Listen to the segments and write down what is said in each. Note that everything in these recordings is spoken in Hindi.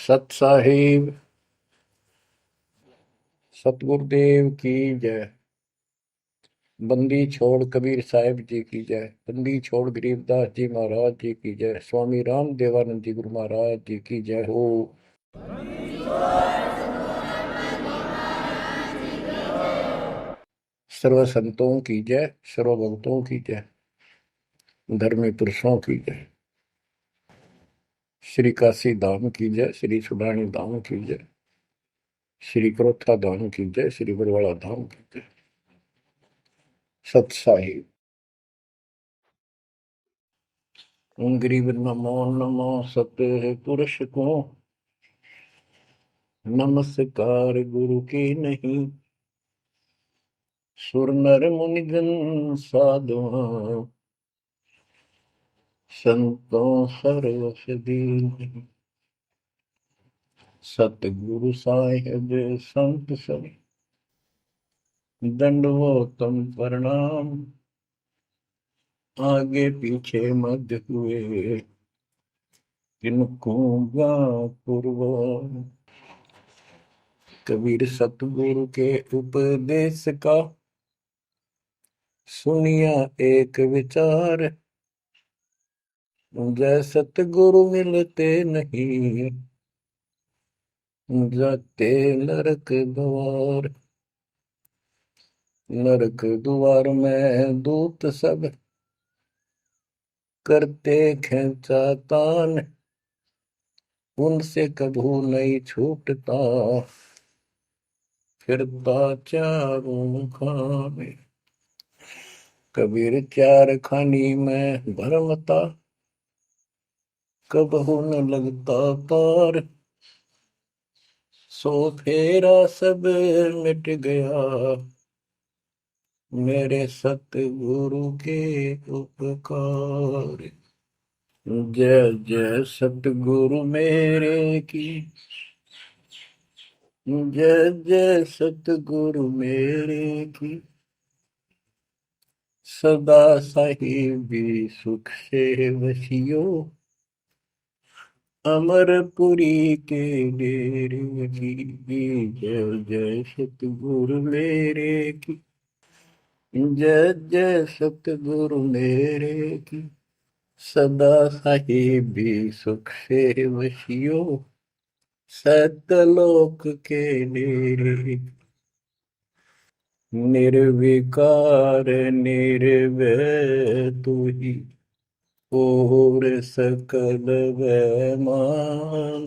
सत साहिब सतगुरुदेव की जय। बंदी छोड़ कबीर साहिब जी की जय। बंदी छोड़ गरीबदास जी महाराज जी की जय। स्वामी राम देवानंद जी गुरु महाराज जी की जय हो। सर्व संतों की जय, सर्व भक्तों की जय, धर्मी पुरुषों की जय। श्री काशी धाम की जय, श्री सुडानी धाम की जय, श्री क्रोथा धाम की जय, श्री बरवाड़ा धाम की जय। सत साहिब गरीब नमो नमो सत्य पुरुष को नमस्कार गुरु की नहीं। सुर नर मुनिजन साधुआ संतों सर्वस दीन। सतगुरु साहिब संत सब दंडवतम प्रणाम। आगे पीछे मध्य हुए किनको पूर्व। कबीर सतगुरु के उपदेश का सुनिया एक विचार। जय सतगुरु मिलते नहीं जाते नरक द्वार। नरक द्वार में दूत सब करते खेचातान। उनसे कभू नहीं छूटता फिरता चारों खाने। कबीर चार खानी में भरमता कबहू न लगता तार। सो फेरा सब मिट गया मेरे सतगुरु के उपकार। जय जय सतगुरु मेरे की जय जय सतगुरु मेरे की। सदा साहिबी सुख से वसियो अमरपुरी के डेरे की। जय जय सतगुरु मेरे की जय जय सतगुरु मेरे की। सदा साहिबी सुख से वसियो सतलोक के डेरे। निर्विकार निर्भय तू ही और सकल वैमान।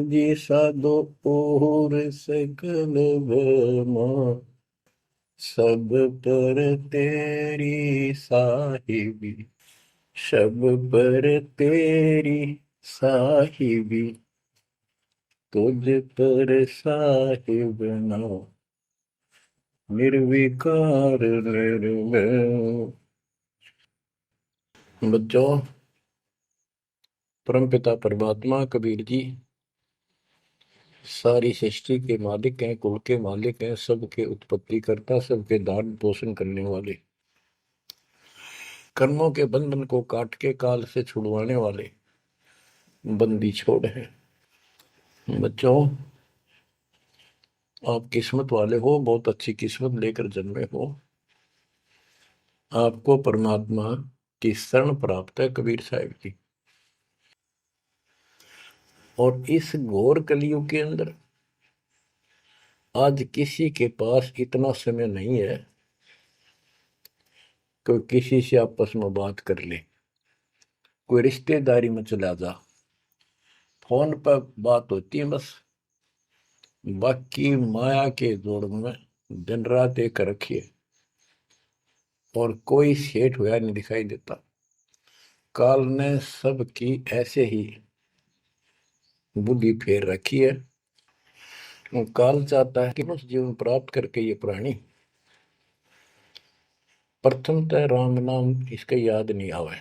जी साधो और सकल वैमान। सब पर तेरी साहिबी सब पर तेरी साहिबी। तुझ पर साहिब नाम निर्विकार निर्भय। बच्चों, परमपिता परमात्मा कबीर जी सारी सृष्टि के मालिक हैं, कुल के मालिक हैं, सबके उत्पत्ति करता, सबके धारण पोषण करने वाले, कर्मों के बंधन को काट के काल से छुड़वाने वाले बंदी छोड़ हैं। बच्चों, आप किस्मत वाले हो, बहुत अच्छी किस्मत लेकर जन्मे हो। आपको परमात्मा की शरण प्राप्त है कबीर साहिब की। और इस घोर कलयुग के अंदर आज किसी के पास इतना समय नहीं है कि किसी से आपस में बात कर ले, कोई रिश्तेदारी में चला जा, फोन पर बात होती है बस। बाकी माया के जोड़ में दिन रात एक रखिए और कोई सेठ हुआ नहीं दिखाई देता। काल ने सबकी ऐसे ही बुद्धि फेर रखी है। काल चाहता है कि उस जीवन प्राप्त करके ये प्राणी प्रथमतः राम नाम इसका याद नहीं आवे,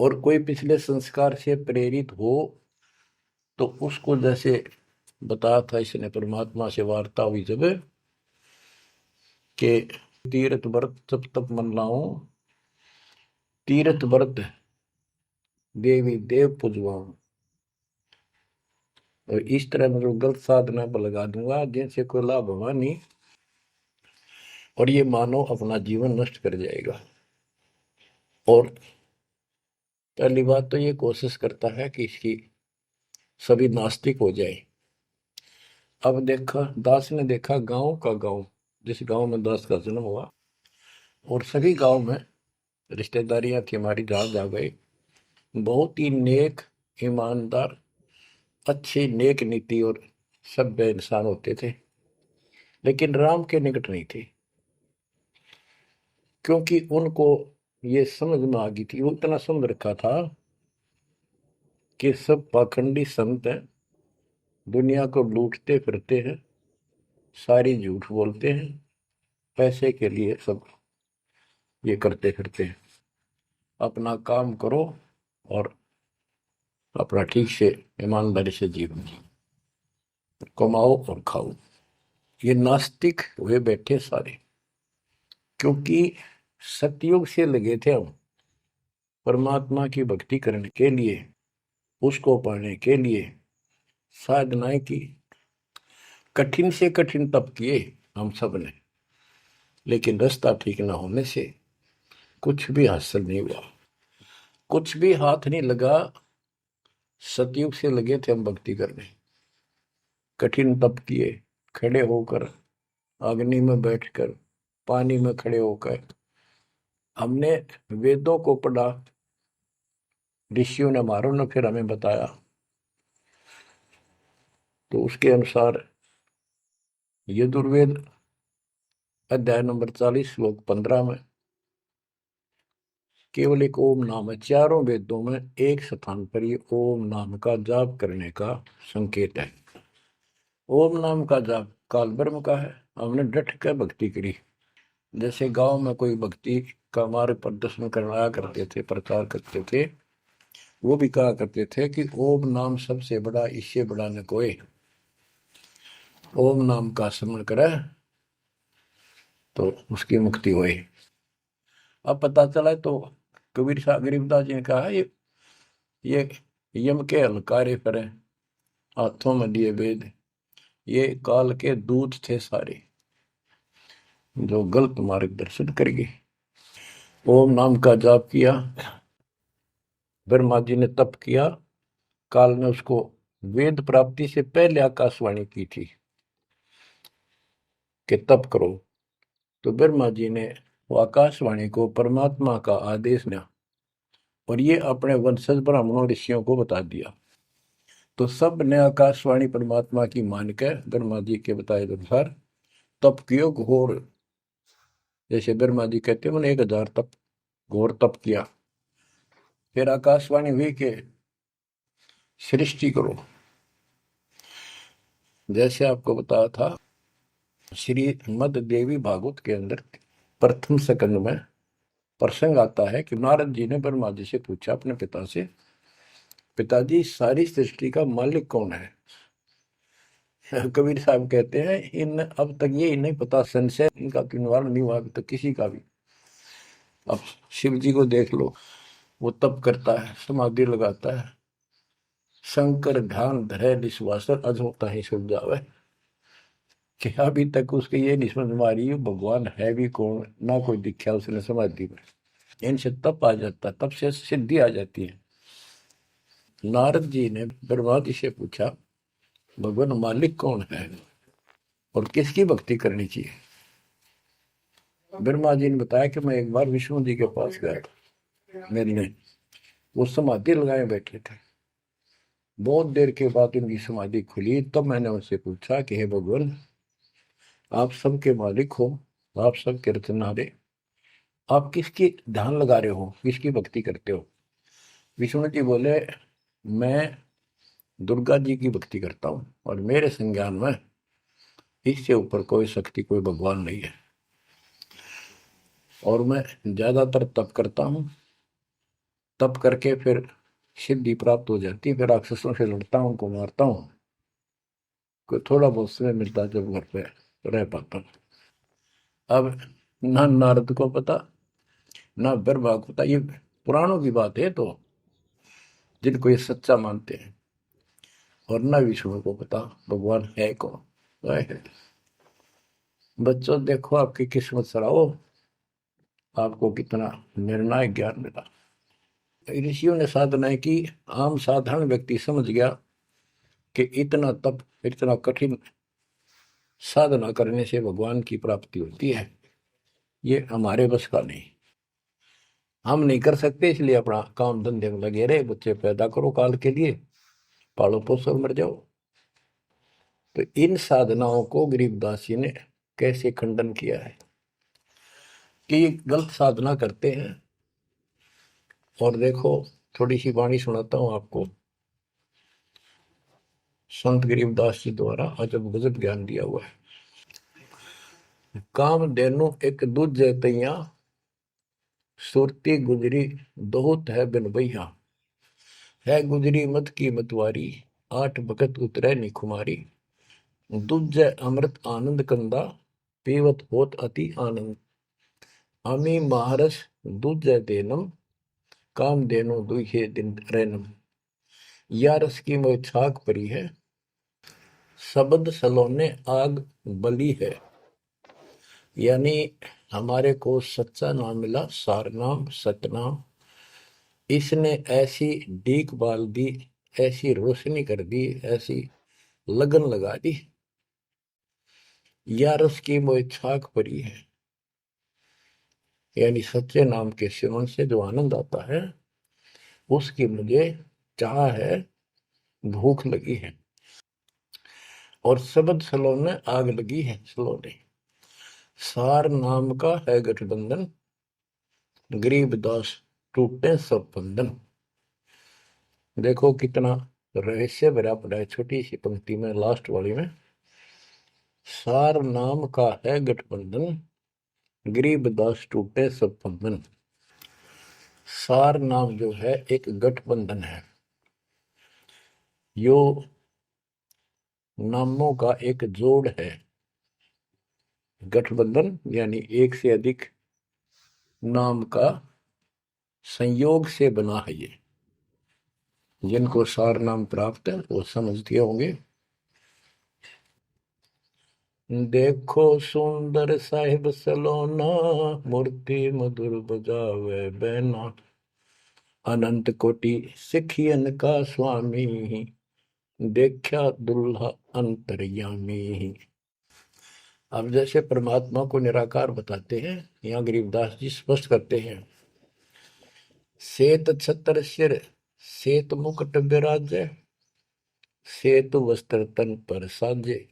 और कोई पिछले संस्कार से प्रेरित हो तो उसको जैसे बताया था इसने परमात्मा से वार्ता हुई जब के तीर्थ व्रत तब तब मन लाऊं। तीर्थ व्रत देवी देव पुजवाऊं। और इस तरह मतलब गलत साधना पर लगा दूंगा जिनसे कोई लाभ होगा नहीं, और ये मानव अपना जीवन नष्ट कर जाएगा। और पहली बात तो ये कोशिश करता है कि इसकी सभी नास्तिक हो जाए। अब देखा, दास ने देखा गांव का गांव, जिस गांव में दास का जन्म हुआ, और सभी गांव में रिश्तेदारियां थी हमारी, जहां जा गए बहुत ही नेक, ईमानदार, अच्छे, नेक नीति और सभ्य इंसान होते थे, लेकिन राम के निकट नहीं थे, क्योंकि उनको ये समझ में आ गई थी, वो इतना समझ रखा था कि सब पाखंडी संत हैं, दुनिया को लूटते फिरते हैं, सारी झूठ बोलते हैं, पैसे के लिए सब ये करते फिरते हैं। अपना काम करो और अपना ठीक से ईमानदारी से जीवन कमाओ और खाओ। ये नास्तिक हुए बैठे सारे, क्योंकि सतयुग से लगे थे हम परमात्मा की भक्ति करने के लिए, उसको पाने के लिए साधनाएं की, कठिन से कठिन तप किए हम सब ने, लेकिन रास्ता ठीक न होने से कुछ भी हासिल नहीं हुआ, कुछ भी हाथ नहीं लगा। सतयुग से लगे थे हम भक्ति करने, कठिन तप किए, खड़े होकर, अग्नि में बैठकर, पानी में खड़े होकर, हमने वेदों को पढ़ा, ऋषियों ने हमारों ने फिर हमें बताया, तो उसके अनुसार यजुर्वेद अध्याय नंबर 40 श्लोक 15 में केवल एक ओम नाम है। चारों वेदों में एक स्थान पर ये ओम नाम का जाप करने का संकेत है। ओम नाम का जाप काल ब्रह्म का है। हमने डट कर भक्ति करी, जैसे गांव में कोई भक्ति का मार्ग प्रदर्शन करवाया करते थे, प्रचार करते थे, वो भी कहा करते थे कि ओम नाम सबसे बड़ा, इससे बड़ा न कोई, ओम नाम का स्मरण करे तो उसकी मुक्ति हुई। अब पता चला तो कबीर साहब गरीबदास जी ने कहा, ये यम के हलकारे परे, हाथों में लिए वेद, ये काल के दूत थे सारे, जो गलत मार्गदर्शन करेंगे। ओम नाम का जाप किया, ब्रह्मा जी ने तप किया, काल ने उसको वेद प्राप्ति से पहले आकाशवाणी की थी कि तप करो, तो ब्रह्मा जी ने वो आकाशवाणी को परमात्मा का आदेश दिया, और ये अपने वंशज ब्राह्मणों ऋषियों को बता दिया। तो सब ने आकाशवाणी परमात्मा की मान के ब्रह्मा जी के बताए अनुसार तप कियो घोर, जैसे ब्रह्मा जी कहते हैं मैंने 1000 तप, घोर तप किया। फिर आकाशवाणी हुई कि सृष्टि करो, जैसे आपको बताया था श्रीमद देवी भागवत के अंदर प्रथम स्कंद में प्रसंग आता है कि नारद जी ने ब्रह्मा जी से पूछा अपने पिता से, पिताजी सारी सृष्टि का मालिक कौन है? कबीर साहब कहते हैं इन अब तक ये नहीं पता, संशय इनका निवारण नहीं हुआ अभी तक किसी का भी। अब शिव जी को देख लो, वो तप करता है, समाधि लगाता है, शंकर ध्यान धरे निश्वासर अज होता ही सुन जावे, कि अभी तक उसके ये नहीं समझ में आ रही है भगवान है भी कौन, ना कोई दिखा उसने समाधि में। इनसे तप आ जाता है, तप से सिद्धि आ जाती है। नारद जी ने ब्रह्मा जी से पूछा भगवान मालिक कौन है और किसकी भक्ति करनी चाहिए? ब्रह्मा जी ने बताया कि मैं एक बार विष्णु जी के पास गया था, मिलने, वो समाधि लगाए बैठे थे। बहुत देर के बाद उनकी समाधि खुली, तब मैंने उनसे पूछा कि हे भगवान, आप सबके मालिक हो, आप सबके रचनहारे, आप किसकी ध्यान लगा रहे हो, किसकी भक्ति करते हो? विष्णु जी बोले मैं दुर्गा जी की भक्ति करता हूँ, और मेरे संज्ञान में इससे ऊपर कोई शक्ति, कोई भगवान नहीं है, और मैं ज्यादातर तप करता हूँ, तप करके फिर सिद्धि प्राप्त हो जाती है, फिर राक्षसों से लड़ता हूँ, उनको मारता हूँ, कोई थोड़ा बहुत समय मिलता है जब घर पे रह पाता हूँ। अब ना नारद को पता, ना ब्रह्मा को पता, ये पुराणों की बात है। तो जिनको ये सच्चा मानते हैं, और न विष्णु को पता भगवान है कौन है। बच्चों देखो आपकी किस्मत सराहो, आपको कितना निर्णायक ज्ञान मिला। ऋषियों ने साधनाएं की, आम साधारण व्यक्ति समझ गया कि इतना तप, इतना कठिन साधना करने से भगवान की प्राप्ति होती है, ये हमारे बस का नहीं, हम नहीं कर सकते, इसलिए अपना काम धंधे में लगे रहे, बच्चे पैदा करो काल के लिए, पालो पोसो मर जाओ। तो इन साधनाओं को गरीबदास जी ने कैसे खंडन किया है कि ये गलत साधना करते हैं। और देखो थोड़ी सी वाणी सुनाता हूं आपको, संत गरीबदास जी द्वारा अजब गजब ज्ञान दिया हुआ है। काम देनु एक दूजे तैया, सुरती गुजरी दोहत है बिन भैया, है गुजरी मत की मतवारी, आठ भगत उतरे निखुमारी, दूजे अमृत आनंद कंदा, पीवत होत अति आनंद, अमी महारस दूजे देनम, काम देनो दुहे दिन रैनम, या रस की मोह छाक परी है, शब्द सलोने आग बली है। यानी हमारे को सच्चा नाम मिला, सार नाम सतनाम, इसने ऐसी डीक बाल दी, ऐसी रोशनी कर दी, ऐसी लगन लगा दी, या रस की मोह छाक परी है। यानी सच्चे नाम के सेवन से जो आनंद आता है उसकी मुझे चाह है, भूख लगी है। और शब्द सलोने आग लगी है, सलोने सार नाम का है गठबंधन, गरीबदास टूटे सब बंधन। देखो कितना रहस्य भरा पड़ा है छोटी सी पंक्ति में, लास्ट वाली में, सार नाम का है गठबंधन, गरीबदास टूटे सब बंधन। सार नाम जो है एक गठबंधन है, यो नामों का एक जोड़ है। गठबंधन यानी एक से अधिक नाम का संयोग से बना है ये। जिनको सार नाम प्राप्त है वो समझते होंगे। देखो सुंदर साहिब सलोना, मूर्ति मधुर बजावे बैना, अनंत कोटि सिखियन का स्वामी, देखा दुल्हा अंतर्यामी। अब जैसे परमात्मा को निराकार बताते हैं, यहाँ गरीबदास जी स्पष्ट करते हैं, श्वेत छत्र सिर श्वेत मुकुट विराजे, श्वेत वस्त्र तन पर साजे।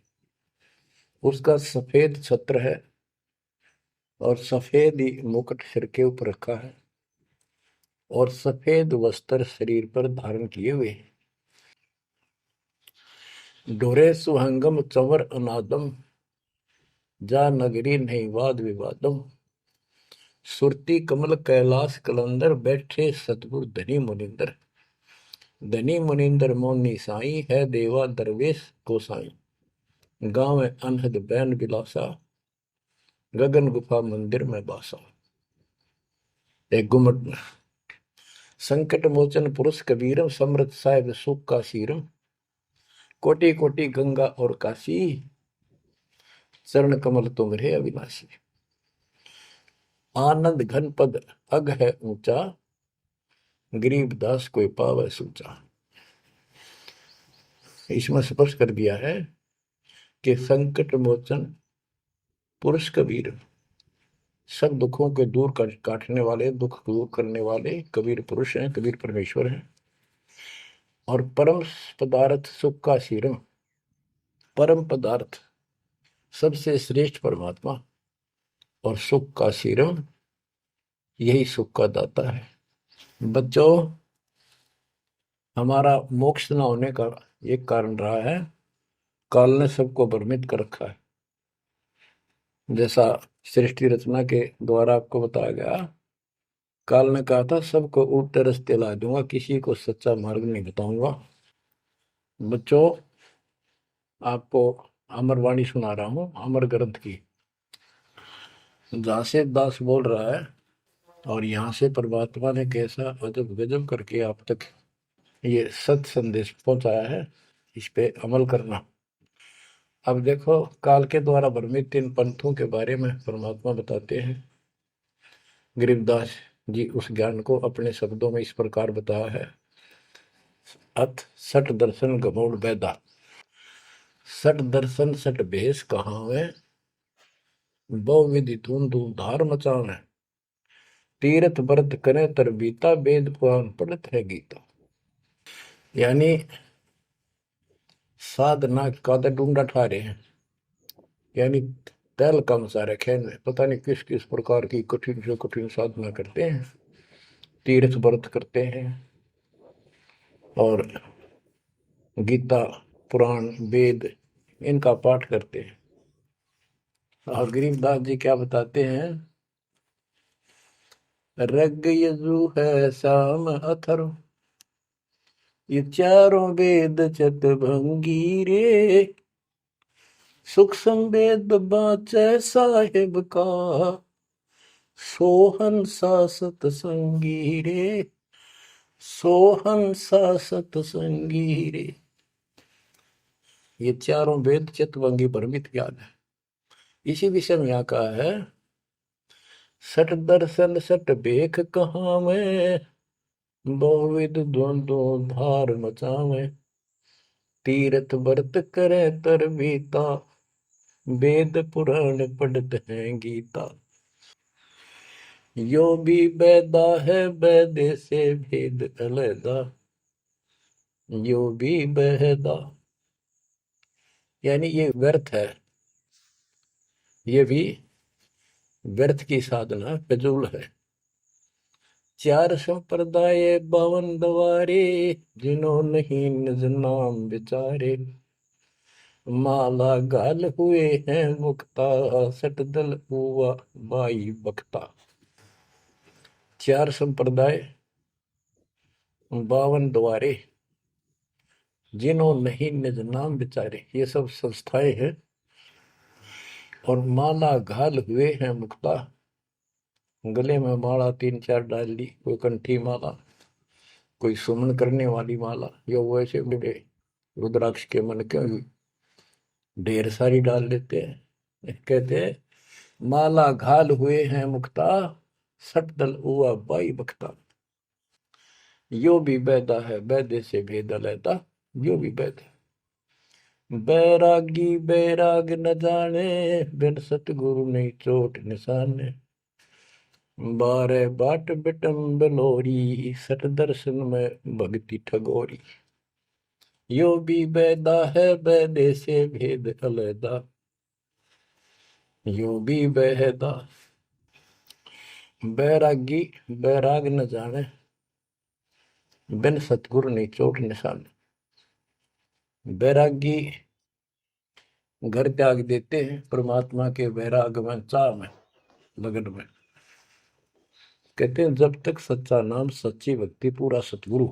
उसका सफेद छत्र है और सफेद ही मुकुट सिर के ऊपर रखा है, और सफेद वस्त्र शरीर पर धारण किए हुए। डोरे सुहंगम चंवर अनादम, जा नगरी नहीं वाद विवादम, सुरती कमल कैलाश कलंदर, बैठे सतगुरु धनी मुनिंदर। धनी मुनिंदर मोनी साई, है देवा दरवेश गोसाई, गाँव अनहद बैन बिलासा, गगन गुफा मंदिर में बासा। एक गुमट संकट मोचन पुरुष कबीरम, समृत साहिब सुख का शीरम, कोटि कोटि गंगा और काशी, चरण कमल तुम्हारे अविनाशी। आनंद घन पद अग है ऊंचा, गरीबदास कोई पावे सूचा। इसमें स्पष्ट कर दिया है कि संकट मोचन पुरुष कबीर, सब दुखों के दूर काटने वाले, दुख दूर करने वाले कबीर पुरुष हैं, कबीर परमेश्वर हैं। और परम पदार्थ सुख का शीरम, परम पदार्थ सबसे श्रेष्ठ परमात्मा, और सुख का शीरम यही सुख का दाता है। बच्चों हमारा मोक्ष न होने का एक कारण रहा है, काल ने सबको भ्रमित कर रखा है। जैसा सृष्टि रचना के द्वारा आपको बताया गया, काल ने कहा था सबको उल्टे रास्ते ला दूंगा, किसी को सच्चा मार्ग नहीं बताऊंगा। बच्चों आपको अमर वाणी सुना रहा हूं, अमर ग्रंथ की, जहां से दास बोल रहा है और यहाँ से परमात्मा ने कैसा अजब गजब करके आप तक ये सत संदेश पहुंचाया है, इस पे अमल करना। अब देखो, काल के द्वारा भ्रमित इन पंथों के बारे में परमात्मा बताते हैं। गरीबदास जी उस ज्ञान को अपने शब्दों में इस प्रकार बताया है। अथ सठ दर्शन गमोड़ बैदा, सठ दर्शन सठ भेष कहावे, बहु विधि धूम धूम धार मचावे, तीर्थ व्रत करे तर बीता, वेद पुराण पढ़त है गीता। यानी साधना का तो ढूंढा ठा रहे हैं, यानी तैल का मचा रखे हैं, पता नहीं किस किस प्रकार की कठिन से कठिन साधना करते हैं, तीर्थ व्रत करते हैं और गीता पुराण वेद इनका पाठ करते हैं। और गरीबदास जी क्या बताते हैं, रग यजु है श्याम अथर्व, ये चारों वेद चतभंगी रे, सूक्ष्म वेद बाचे साहेब का, सोहन सा सतसंगी रे, सोहन सा सतसंगी रे। ये चारों वेद चितवंगी भ्रमित ज्ञान है। इसी विषय में यहाँ कहा है, सठ दर्शन सठ बेख कहाँ में, बहुविध द्वंद्व धार मचावे, तीर्थ व्रत करे तर बीता, वेद पुराण पढ़त है गीता। यो भी बैदा है बैदे से भेद अलैदा, यो भी बहदा, यानी ये व्यर्थ है, ये भी व्यर्थ की साधना फिजूल है। चार संप्रदाय बावन दवारे, जिन्हों नहीं निज नाम विचारे, माला गाल हुए हैं मुक्ता, सट दल हुआ बाई बख्ता। चार संप्रदाय, 52 द्वारे, जिन्हों नहीं निज नाम विचारे, ये सब संस्थाएं हैं। और माला घाल हुए हैं मुक्ता, गले में माला 3-4 डाल ली, कोई कंठी माला, कोई सुमन करने वाली माला, या वैसे बड़े रुद्राक्ष के मन के ढेर सारी डाल लेते हैं। कहते हैं माला घाल हुए हैं मुक्ता, सट दल हुआ बाई बख्ता। यो भी बैदा है बैदे से भेद अलैदा, यो भी बैद है। बैरागी बैराग न जाने, बिन सतगुरु नहीं चोट निशाने, बारे बाट बिटम बलोरी, सट दर्शन में भक्ति ठगोरी। यो भी बैदा है बैदे से भेद अलैदा, यो भी बहदा। बैरागी बैराग न जाने, बिन सतगुरु नहीं चोट निशान। बैरागी घर त्याग देते हैं परमात्मा के वैराग में, चाह में, लगन में। कहते हैं जब तक सच्चा नाम सच्ची भक्ति पूरा सतगुरु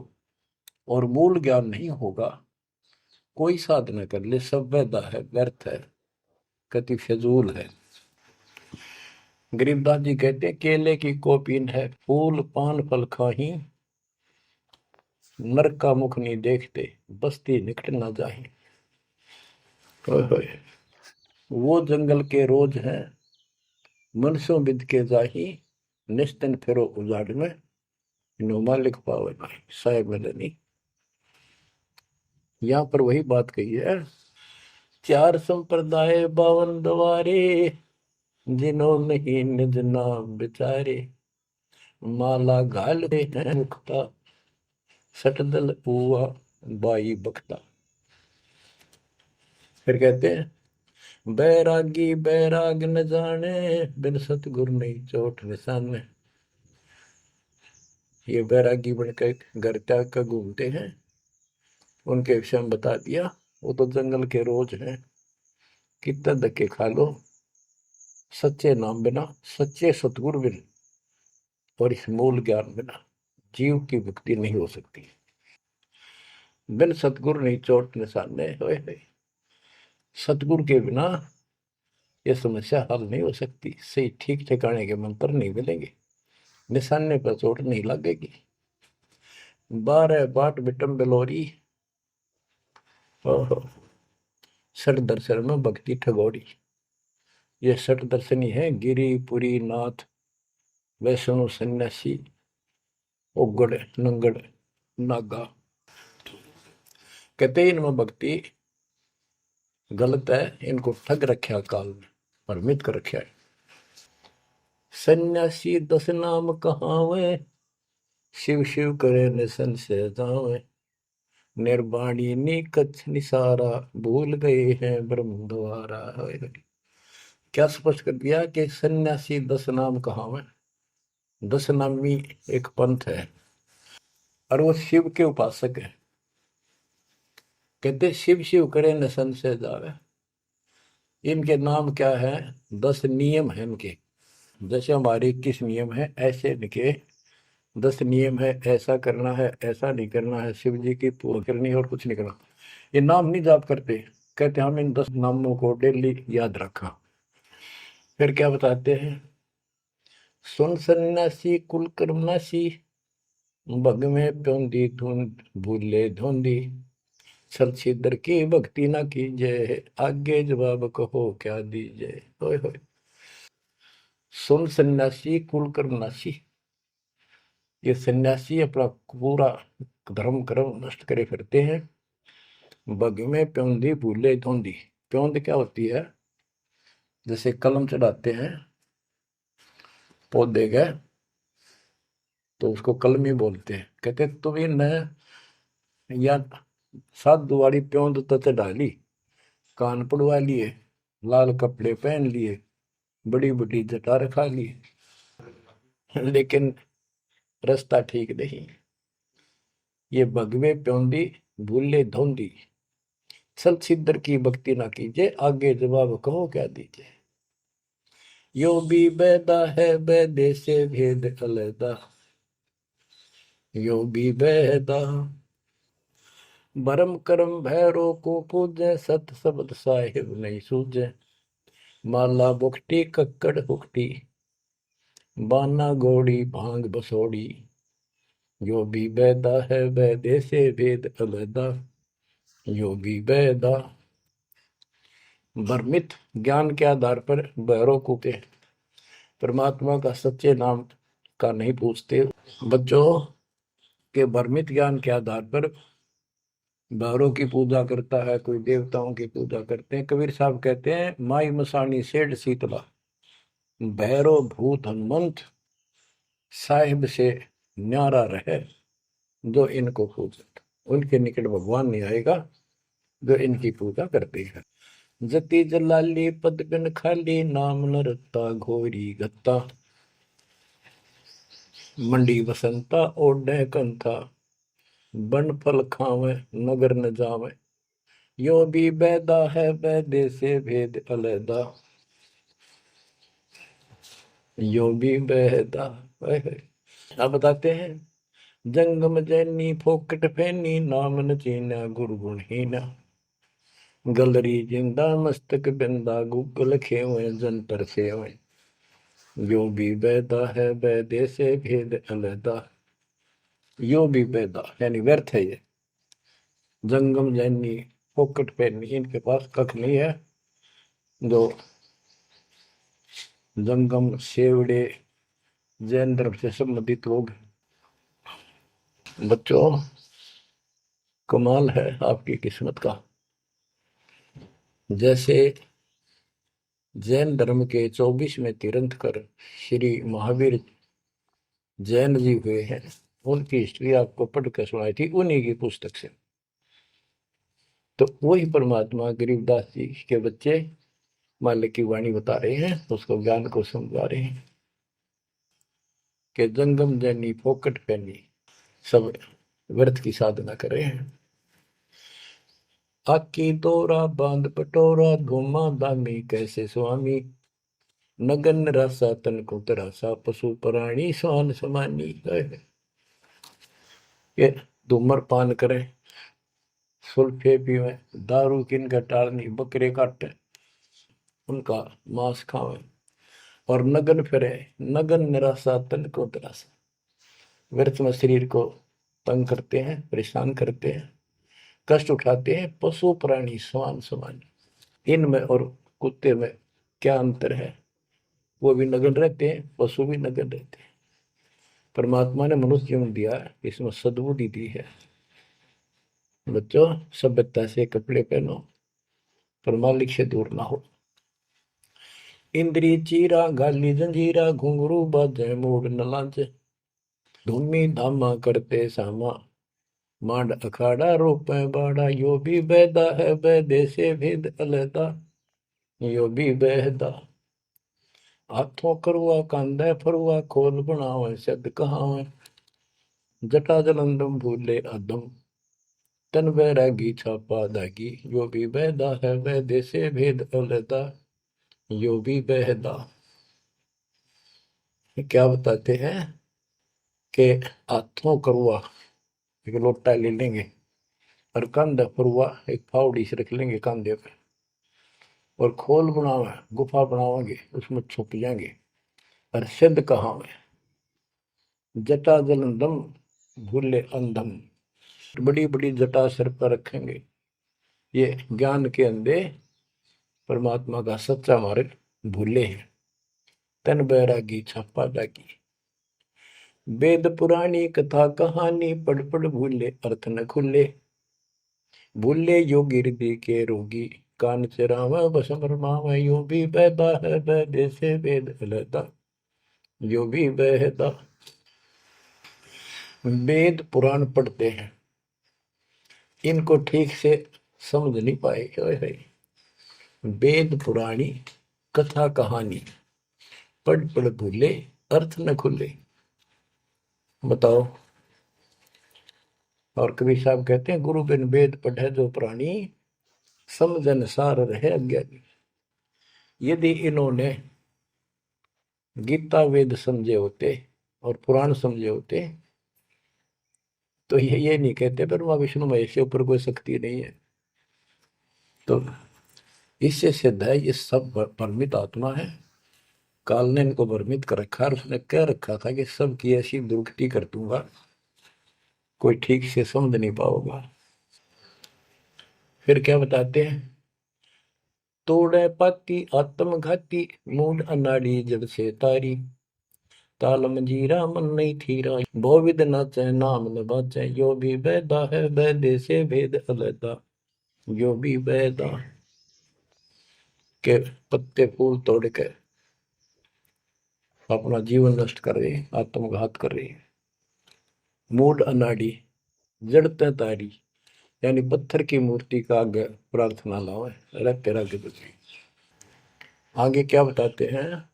और मूल ज्ञान नहीं होगा, कोई साधना कर ले सब वैदा है, व्यर्थ है, कति फिजूल है। गरीबदास जी कहते हैं केले की कोपीन है, फूल पान फल खाही, नरक का मुख नहीं देखते, बस्ती निकट ना जाही। वो जंगल के रोज हैं, मनसों बिद के जाही, निस्तन फिरो उजाड़ में, नो मालिक पावे नहीं साहेब मदनी। यहाँ पर वही बात कही है, चार संप्रदाय 52 द्वारे, जिन्हों नहीं निज नाम विचारे, माला घाल हैं मुक्ता, सटदल हुआ बाई बख्ता। फिर कहते हैं बैरागी बैराग न जाने, बिन सतगुरु नहीं चोट निशाने। ये बैरागी बनकर घर त्याग कर घूमते हैं, उनके विषय में बता दिया, वो तो जंगल के रोज हैं, कितना धक्के खा लो, सच्चे नाम बिना, सच्चे सतगुरु बिना और इस मूल ज्ञान बिना जीव की मुक्ति नहीं हो सकती। बिन सतगुरु नहीं चोट निशाने, होए सतगुरु के बिना ये समस्या हल नहीं हो सकती। सही ठीक ठिकाने के मंत्र नहीं मिलेंगे, निशाने पर चोट नहीं लगेगी। 12 बाट बिटम बेलोरी। ओहो। षट दर्शन में भक्ति ठगोरी। ये षट दर्शनी है गिरी पुरी नाथ वैष्णो सन्यासी उगड़ नंगड़ नागा। कहते हैं इनमें भक्ति गलत है, इनको ठग रखा काल में, भ्रमित कर रखा है। सन्यासी 10 नाम कहावे शिव शिव करे न संशय जावे। निर्वाणी नी कच्छ निसारा भूल गए हैं ब्रह्म द्वारा। क्या स्पष्ट कर दिया कि सन्यासी 10 नाम कहावे। 10 नामी एक पंथ है और वो शिव के उपासक है। कहते शिव शिव करे न संशय जावे। इनके नाम क्या है? 10 नियम है इनके। जैसे हमारे 21 नियम है, ऐसे इनके 10 नियम है। ऐसा करना है, ऐसा नहीं करना है, शिव जी की पूजा करनी है और कुछ नहीं करना। ये नाम नहीं जाप करते। कहते हम इन 10 नामों को डेली याद रखा। फिर क्या बताते हैं? सुन सन्यासी कुल कर्मनाशी भग में प्योंदी धुंध भूले धुंधी। छल छिद्र की भक्ति ना कीजिए आगे जवाब कहो क्या दीजिए। होय होय। सुन सन्यासी कुल कर्मनाशी। ये सन्यासी अपना पूरा धर्म कर्म नष्ट करे फिरते हैं। बग में प्योंदी भूले धुंधी। प्योंद क्या होती है? जैसे कलम चढ़ाते हैं पौधे का, तो उसको कलमी बोलते हैं। कहते तुम इन या साधु वाली प्योंद तो चढ़ा ली, कान पड़वा लिए, लाल कपड़े पहन लिए, बड़ी बड़ी जटा रखा ली, लेकिन रास्ता ठीक नहीं। ये भगवे प्योंदी भूले धोंदी। छल छिद्र की भक्ति ना कीजिए आगे जवाब कहो क्या दीजिए। यो भी बैदा है बैदे से भेद अलैदा। यो भी बैदा भरम करम भैरो को पूजे सत शब्द साहिब नहीं सूझे। माला बुखटी कक्कड़ हुकटी बाना घोड़ी भांग बसोड़ी। यो भी बैदा है बैदे से भेद अलैदा। यो भी बैदा भ्रमित ज्ञान के आधार पर भैरों को के परमात्मा का सच्चे नाम का नहीं पूछते। बच्चों के भ्रमित ज्ञान के आधार पर भैरों की पूजा करता है, कोई देवताओं की पूजा करते हैं। कबीर साहब कहते हैं माई मसानी सेठ शीतला भैरो भूत हनुमंत साहिब से न्यारा रहे जो इनको पूजा। उनके निकट भगवान नहीं आएगा जो इनकी पूजा करते हैं। जति जलाली पद बिन खाली नाम न रत्ता घोरी गत्ता। मंडी बसंता ओढ़े कंथा बन फल खावे नगर न जावे। यो भी बैदा है बैदे से भेद अलैदा। यो भी बैदा। अब बताते हैं जंगम जैनी फोकट फैनी नाम न चीना गुरु गुणहीना। गलरी जिंदा मस्तक बिंदा गुगल खेवे जंतर सेवे। यो भी बैदा है बैदे से भेद अलैदा। यो भी पैदा यानी व्यर्थ है ये। जंगम जैनी फोकट पैनी इनके पास कख नहीं है। जो जंगम सेवड़े जैन धर्म से संबंधित लोग। बच्चों कमाल है आपकी किस्मत का। जैसे जैन धर्म के 24वें तीर्थंकर श्री महावीर जैन जी हुए हैं, उनकी हिस्ट्री आपको पढ़कर सुनाई थी उन्हीं की पुस्तक से। तो वही परमात्मा गरीबदास जी के बच्चे मालिक की वाणी बता रहे हैं, उसको ज्ञान को समझा रहे हैं कि जंगम जैनी फोकट पैनी सब व्यर्थ की साधना कर रहे हैं। आकी तोरा बांध पटोरा घुमा दामी कैसे स्वामी। नगन रासा तन को तरासा पशु प्राणी स्वान समानी। ये धूमर पान करे, सुल्फे पीवे, दारू किन का टालनी, बकरे काटे उनका मांस खावे और नगन फिरे। नगन निराशा तन को तरासा, व्यर्थ में शरीर को तंग करते हैं, परेशान करते हैं, कष्ट उठाते हैं। पशु प्राणी समान समान, इनमें और कुत्ते में क्या अंतर है? वो भी नग्न रहते हैं, पशु भी नग्न रहते हैं। परमात्मा ने मनुष्य जीवन दिया, इसमें सद्बुद्धि दी है। बच्चों, सभ्यता से कपड़े पहनो, पर मालिक से दूर ना हो। इंद्री चीरा गाली जंजीरा, घुंघरू बाजे मूड न लांचे। धूमी धामा करते सामा, मांड अखाड़ा रोपे बाड़ा। यो भी बैदा है बैदे से भेद अलहदा, यो भी बहदा। हाथों करुआ कांदे फरुआ, खोल बनावे सद कहावे। जटा जलंदम भूले अदम, तन बैरागी छापा दागी। यो भी बहदा है बैदे से भेद अलहदा, यो भी बहदा। क्या बताते हैं कि हाथों करुआ एक लोटा ले लेंगे, और कंधे फरुआ एक फावड़ी से रख लेंगे कंधे पे, और खोल बनावे गुफा बनावांगे, उसमें छुप जाएंगे। और सिद्ध कहावे, जटा जलंदम भूले अंधम। बड़ी बड़ी जटा सिर पर रखेंगे, ये ज्ञान के अंधे परमात्मा का सच्चा मार्ग भूले हैं। तन बैरागी छापा दागी। वेद पुरानी कथा कहानी, पढ़ पढ़ भूले अर्थ न खुले। भूले योगी हृदय के रोगी, कान चरावा बस भरमावा। यो भी बैदा है बैदे से वेद अलहदा, यो भी बहदा। वेद पुराण पढ़ते हैं, इनको ठीक से समझ नहीं पाए। वेद पुराणी कथा कहानी, पढ़ पढ़ भूले अर्थ न खुले। बताओ। और कबीर साहब कहते हैं, गुरु बिन वेद पढ़े जो प्राणी, समझन सार रहे अज्ञानी। यदि इन्होंने गीता वेद समझे होते और पुराण समझे होते, तो ये नहीं कहते ब्रह्मा विष्णु महेश के ऊपर कोई शक्ति नहीं है। तो इससे सिद्ध है ये सब भ्रमित आत्मा है। काल ने इनको भ्रमित कर रखा है। उसने कह रखा था कि सबकी ऐसी दुर्गति कर दूंगा, कोई ठीक से समझ नहीं पाओगा। फिर क्या बताते हैं, तोड़े पाती आत्मघाती, मूड अनाड़ी जड़ से तारी। ताल मंजीरा मन नहीं थीरा, बहुविध नाचे नाम न बाचे। यो भी बैदा है बैदे से भेद अलहदा, यो भी बैदा। के पत्ते फूल तोड़ के अपना जीवन नष्ट कर रहे, आत्मघात कर रहे। मूड अनाड़ी जड़ते तारी, यानी पत्थर की मूर्ति का आगे प्रार्थना लाओ, रहते रागे बचे। आगे क्या बताते हैं,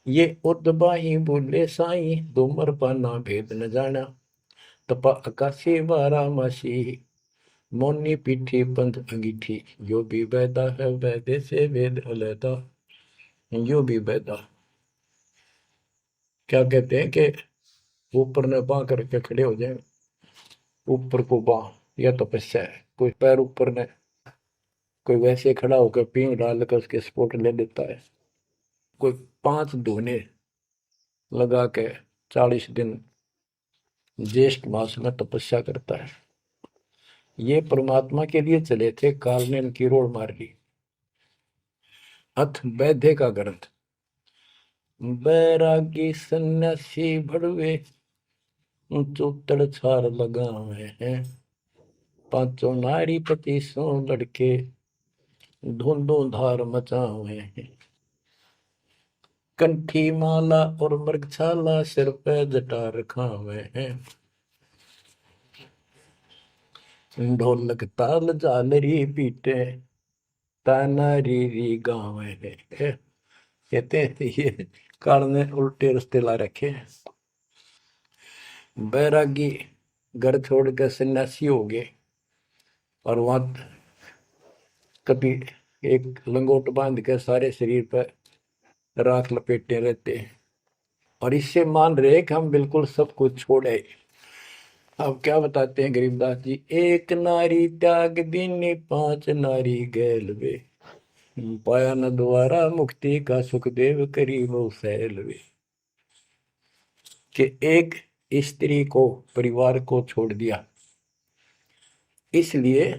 ये उर्दबाही बोले साई, धूमर पाना भेद न जाना। तपा आकाशी बारा मासी, मोनी पीठी पंथ अंगीठी। यो भी बैदा है बैदे से वेद अलहदा, यो भी बैदा। क्या कहते हैं कि ऊपर ने बां करके खड़े हो जाए, ऊपर को बां, यह तपस्या है। कोई पैर ऊपर ने, कोई वैसे खड़ा होकर पींग डाल कर उसके स्पोर्ट ले लेता है। कोई 5 धोने लगा के 40 दिन ज्येष्ठ मास में तपस्या करता है। ये परमात्मा के लिए चले थे, काल ने इनकी रोड मार ली। अथ वैद्य का ग्रंथ, बैरागी सन्यासी भड़वे, चौतड़ छार लगावे हैं। पांचों नारी पति सो लड़के, धुंधों धार मचावे हैं। कंठी माला और मृगछाला, सिर पे जटा रखावे हैं। ढोलक ताल झालरी पीटे, ताना री गावे हैं। कहते हैं ये काल ने उल्टे रास्ते ला रखे। बैरागी घर छोड़ कर सन्यासी हो गए, और वहां कभी एक लंगोट बांध के सारे शरीर पर राख लपेटे रहते हैं, और इससे मान रहे कि हम बिल्कुल सब कुछ छोड़े। अब क्या बताते हैं गरीबदास जी, एक नारी त्याग दीनी, 5 नारी गैल वे। पाया न द्वारा मुक्ति का, सुखदेव करी वो सैल वे। कि एक स्त्री को, परिवार को छोड़ दिया, इसलिए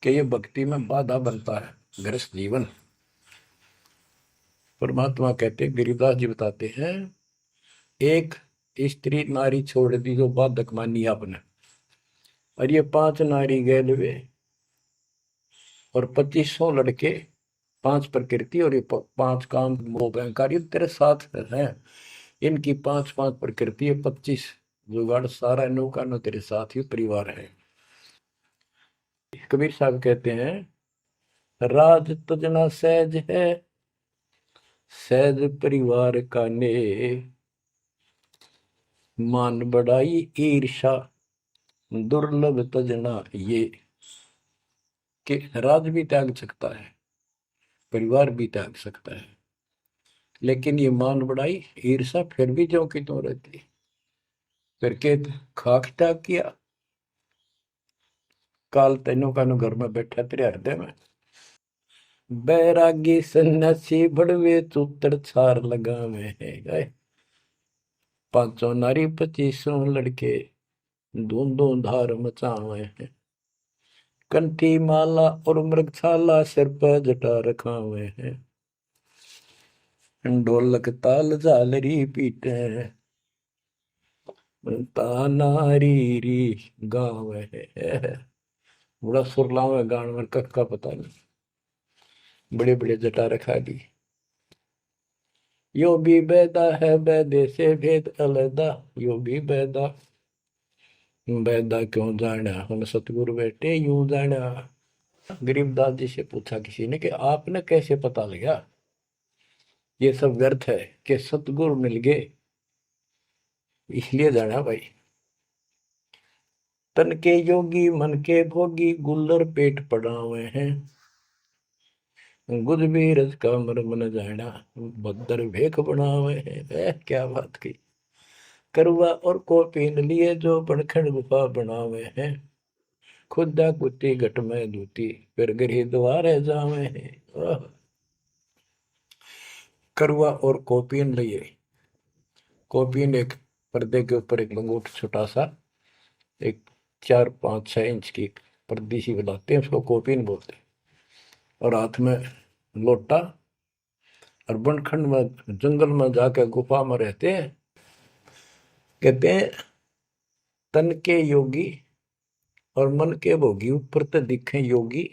कि ये भक्ति में बाधा बनता है गृहस्थ जीवन। परमात्मा कहते, गिरिदास जी बताते हैं, एक स्त्री नारी छोड़ दी जो बाधक मानी आपने, और ये 5 नारी गैलवे और 2500 लड़के, 5 प्रकृति और ये 5 काम वो अहंकार, ये तेरे साथ है। इनकी 5-5 प्रकृति है, 25 जुगाड़, सारा नौका नो तेरे साथ ही परिवार है। कबीर साहब कहते हैं, राज तजना सहज है, सहज परिवार का ने, मान बढ़ाई ईर्षा दुर्लभ तजना ये। कि राज भी त्याग सकता है, परिवार भी त्याग सकता है, लेकिन ये मान बढ़ाई ईर्षा फिर भी ज्यों की त्यों रहती है। करके खाक त्याग किया, काल तेनों का नु घर में बैठा तेरे हृदय में। बैरागी सन्यासी बड़वे चूतर छार लगावे है, 500 नारी 2500 लड़के, धूंधों धार मचावे हैं। कंठी माला और मृगशाला सिर पर जटा रखावे हैं, ढोलक ताल झालरी पीटे, तानारी री गाँव है। बड़ा सुरलाव है गान में, कख का पता नहीं, बड़े बड़े जटा रखा दी। यो भी बैदा है बैदे से भेद अलदा, यो भी बैदा, बैदा क्यों जाना हम सतगुरु बैठे यूं जाना। गरीबदास जी से पूछा किसी ने कि आपने कैसे पता लगा ये सब व्यर्थ है, कि सतगुरु मिल गए इसलिए जाना भाई। तन के योगी मन के भोगी, गुल्लर पेट पड़ावे हैं, गुज भी रज का मर्म न जाना, भद्र भेख बनावे हैं। क्या बात की। करवा और को पीन लिए जो बनखंड गुफा बनावे हैं, खुदा कुत्ती घट में दूती, फिर गृह द्वार जावे हैं। करवा और कोपीन लिए, कोपीन एक पर्दे के ऊपर एक लंगोट छोटा सा, एक 4-5-6 इंच की पर्दी सी बनाते हैं, उसको कोपीन बोलते हैं। और हाथ में लोटा, और बनखंड में जंगल में जाकर गुफा में रहते हैं। कहते हैं तन के योगी और मन के भोगी, ऊपर तो दिखे योगी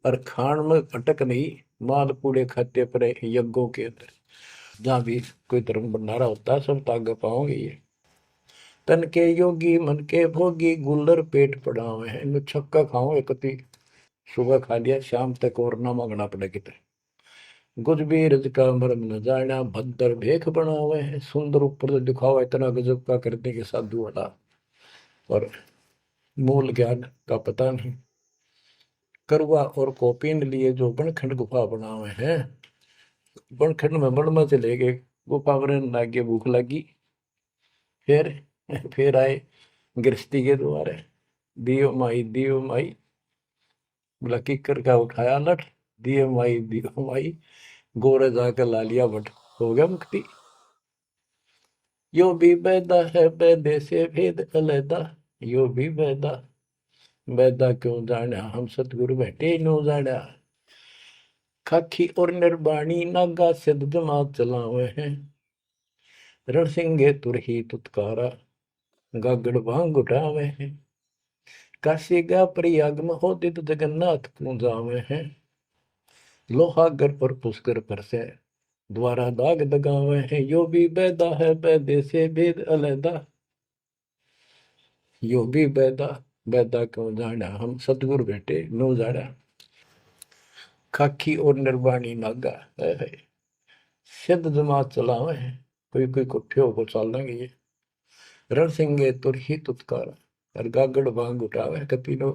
और खान में अटक नहीं, माल कूड़े खाते पर यज्ञों के अंदर जहां भी कोई धर्म भंडारा होता है सब तागे पाओगे ये। तन के योगी मन के भोगी, गुल्लर पेट पड़ावे हैं, इनमें छक्का खाओ एक कति, सुबह खा लिया शाम तक और ना मांगना पड़े कितने। गुज भी रज का मर्म न जाना, भद्र भेख बनावे हैं, सुंदर ऊपर से दिखावा इतना गजब का करने के साधु वाला, और मूल ज्ञान का पता नहीं। करवा और कोपीन लिए जो बनखंड गुफा बनावे हैं, बनखंड में बन में चले गए, गुफा बनने लागे, भूख लगी, फिर फिर आए गृहस्थी के द्वारे, दियो माई, बोला किकर का उठाया लठ, दियो माई, गोरे जाकर ला लिया बट, हो गया मुक्ति। यो भी बैदा है बैदे से भेद अलैदा, यो भी बैदा, बैदा क्यों जाना हम सतगुरु बैठे नो जाना। खाखी और निर्बाणी नागा सिद्ध जमात चलावे हैं, रणसिंगे तुरही तुतकारा, गागड़ भांग उठावे हैं। काशी गा प्रयाग में होदित जगन्नाथ पूजावे हैं, लोहागर पर पुष्कर पर से द्वारा दाग दगावे हैं। यो भी बैदा है बैदे से भेद अलैदा, यो भी बैदा, बैदा क्यों जाना हम सतगुरु बैठे नो जाना। खाकी और निर्वाणी नागा है, सिद्ध जमात चलावे हैं, कोई कोई कुठे को चाल लेंगे ये। रण सिंगे तुर ही तुतकार, और गागड़ भांग उठावे कति नो,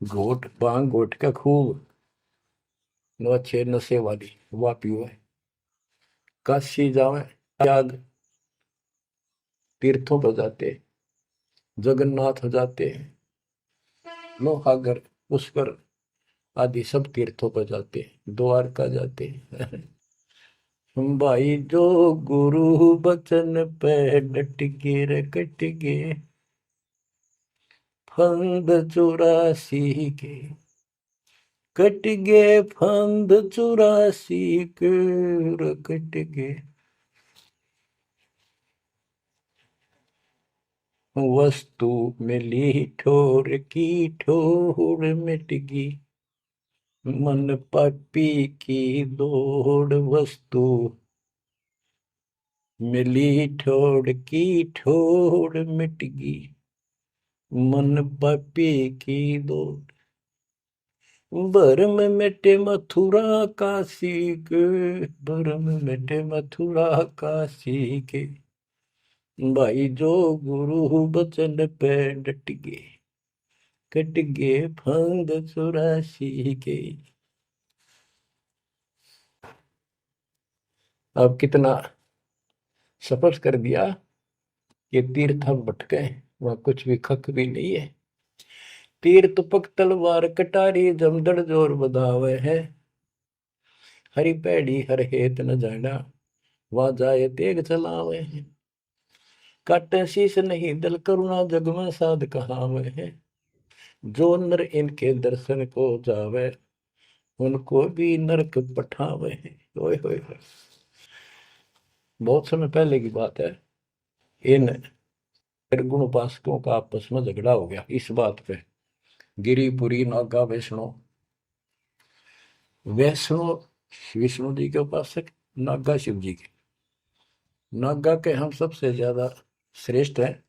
घोट भांग घोट का खूब नो अच्छे नशे वाली वा पीवे। काशी जावे, त्याग तीर्थों पर जाते, जगन्नाथ हो जाते, लोहागर पुष्कर आदि सब तीर्थों पर जाते, द्वारका जाते। भाई जो गुरु बचन पे डट के रे कट गए फंद 84 के, कट गए फंद 84 के रे कट गए। वस्तु मिली ठोर की ठोर मिट गई, मन पापी की दौड़। वस्तु मिली ठोर की ठोर मिट गई, मन पापी की दौड़। भरम मिटे मथुरा काशी के, भरम मिटे मथुरा काशी के। भाई जो गुरु बचन पे डट गए, कट गए फंद 84 के। अब कितना स्पष्ट कर दिया कि तीर्थ हम भटके, वहां कुछ भी खक भी नहीं है। तीर तुपक तलवार कटारी जमदड़ जोर बधावे है, हरी पैड़ी हर हेत न जाना, वहां जाए तेग चलावे है। काटे शीश नहीं दल करुणा जग में साध कहावे है, जो नर इनके दर्शन को जावे, उनको भी नरक पठावे है। ओए होए होए। बहुत समय पहले की बात है, इन निर्गुण उपासकों का आपस में झगड़ा हो गया इस बात पे। गिरिपुरी नागा वैष्णो, वैष्णो विष्णु जी के उपासक, नागा शिव जी के। नागा के हम सबसे ज्यादा श्रेष्ठ हैं,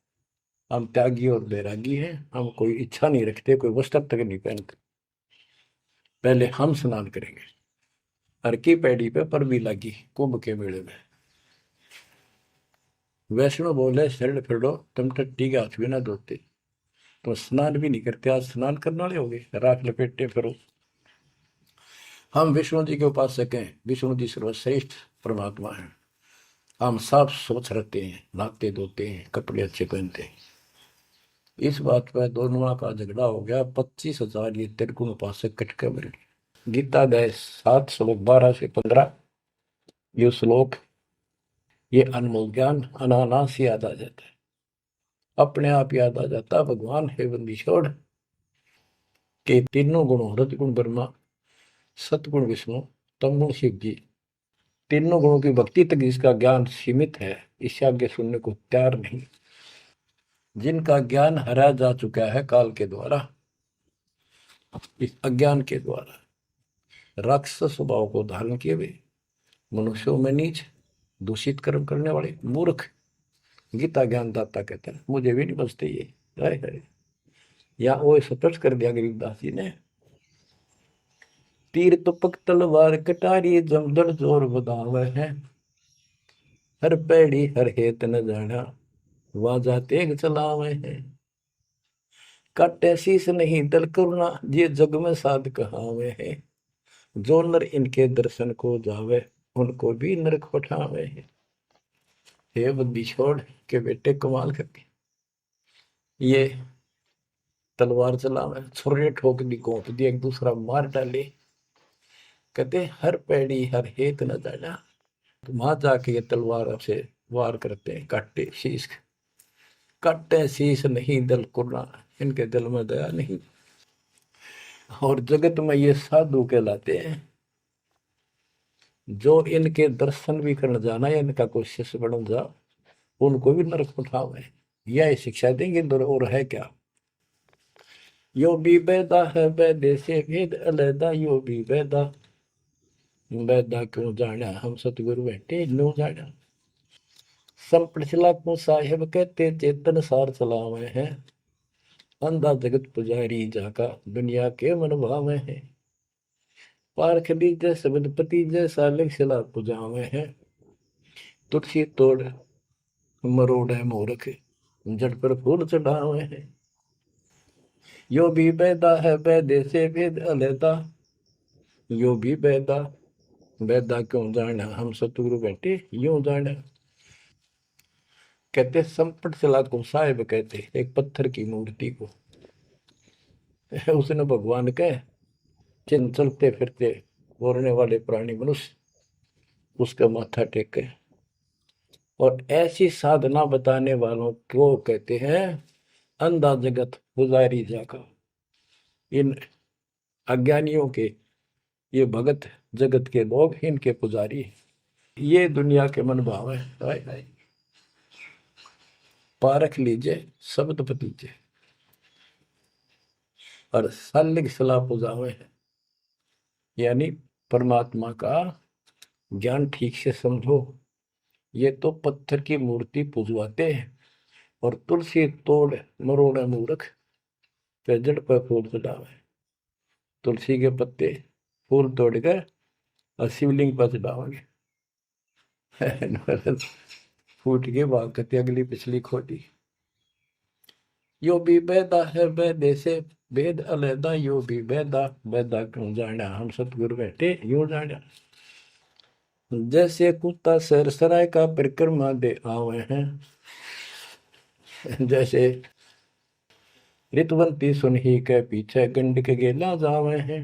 हम त्यागी और बैरागी हैं, हम कोई इच्छा नहीं रखते, कोई वस्त्र तक नहीं पहनते। पहले हम स्नान करेंगे। हर की पैड़ी पे पर भी लगी कुंभ के मेले में। वैष्णो बोले शरण फिरो, तुम टट्टी के हाथ भी ना धोते, तो स्नान भी नहीं करते, आज स्नान करने वाले हो गए, राख लपेटे फिरो। हम विष्णु जी के उपासक हैं, विष्णु जी सर्वश्रेष्ठ परमात्मा है। हम साफ स्वच्छ रहते हैं, नहाते धोते हैं, कपड़े अच्छे पहनते हैं। इस बात पर दोनों का झगड़ा हो गया। 25,000 ये त्रिगुण उपासक कटके मर गए। गीता गए 7 श्लोक 12 से 15, ये श्लोक, ये अनमोल ज्ञान अनायास याद आ जाता है, अपने आप याद आ जाता। भगवान है बंदी छोड़ के तीनों गुणों, रजगुण ब्रह्मा, सतगुण विष्णु, तमगुण शिव जी, तीनों गुणों की भक्ति तक जिसका ज्ञान सीमित है, इससे आगे सुनने को तैयार नहीं। जिनका ज्ञान हरा जा चुका है काल के द्वारा, इस अज्ञान के द्वारा, राक्षस स्वभाव को धारण किए हुए, मनुष्यों में नीच, दूषित कर्म करने वाले मूर्ख, गीता ज्ञान दाता कहते हैं, मुझे भी नहीं बचते ये। हाय या वो स्पष्ट कर दिया गरीबदास जी ने। तीर तुपक तलवार कटारी जमदड़ जोर बधावे है, हर पैड़ी हर हेत न जाना, वाजा तेग चलावे है। काटे शीस नहीं दल करुणा, ये जग में साध कहावे है, जो नर इनके दर्शन को जावे, उनको भी नरक पठावे है। हे बंदी छोड़ के बेटे कमाल करके ये तलवार चलावे, छुरे ठोक दी, घोंप दी, एक दूसरा मार डाले। कहते हर पैड़ी हर हेत न जाना, तो वहां जाके ये तलवार से वार करते हैं। काटे शीश, काटे शीश नहीं दल कुर्रा, इनके दिल में दया नहीं। और जगत में ये साधु कहलाते हैं, जो इनके दर्शन भी करने जाना या इनका कोई शिष्य बन जा, उनको भी नरक उठावे। यह शिक्षा देंगे और है क्या। यो भी बैदा है बैदे से भेद अलैदा, यो भी बैदा, बैदा क्यों जाना हम सतगुरु बैठे नो जाना। संपट चला को साहेब कहते चेतन सार चलावे हैं, अंधा जगत पुजारी जाका दुनिया के मन भावे हैं। पारख दीजय शब्द पति जैसा लिख सिला पुजावे हैं, तुलसी तोड़ मरोड़ है मूर्ख, जड़ पर फूल चढ़ावे हैं। यो भी बैदा है बैदे से भेद अलैदा, यो भी बैदा, बैदा क्यों जाना हम सतगुरु बैठे यूं जाना। कहते संपट चला को साहेब कहते एक पत्थर की मूर्ति को, उसने भगवान कहे चिन्ह चलते फिरते बोलने वाले प्राणी मनुष्य, उसका माथा टेके। और ऐसी साधना बताने वालों को कहते हैं अंधा जगत पुजारी जाका। इन अज्ञानियों के ये भगत जगत के लोग इनके पुजारी। ये दुनिया के मन भाव है। हाय हाय, पारख लीजिए शब्द पतीजे और सालिक सलाह पुजावे है। यानी परमात्मा का ज्ञान ठीक से समझो। ये तो पत्थर की मूर्ति पुजवाते हैं और तुलसी तोड़ मरोड़े मूर्ख पे जड़ पर फूल चढ़ावे। तुलसी के पत्ते फूल तोड़ कर और शिवलिंग पर चढ़ाओगे। फूट के भाग करते अगली पिछली खोटी। यो भी बेदा है बेदे से भेद अलैदा, यो भी बेदा बेदा क्यों जाना हम सतगुरु बैठे यूं जाना। जैसे कुत्ता सरसराय का परिक्रमा दे आवे हैं, जैसे रितवंती सुनही के पीछे गंड के गेला जावे हैं।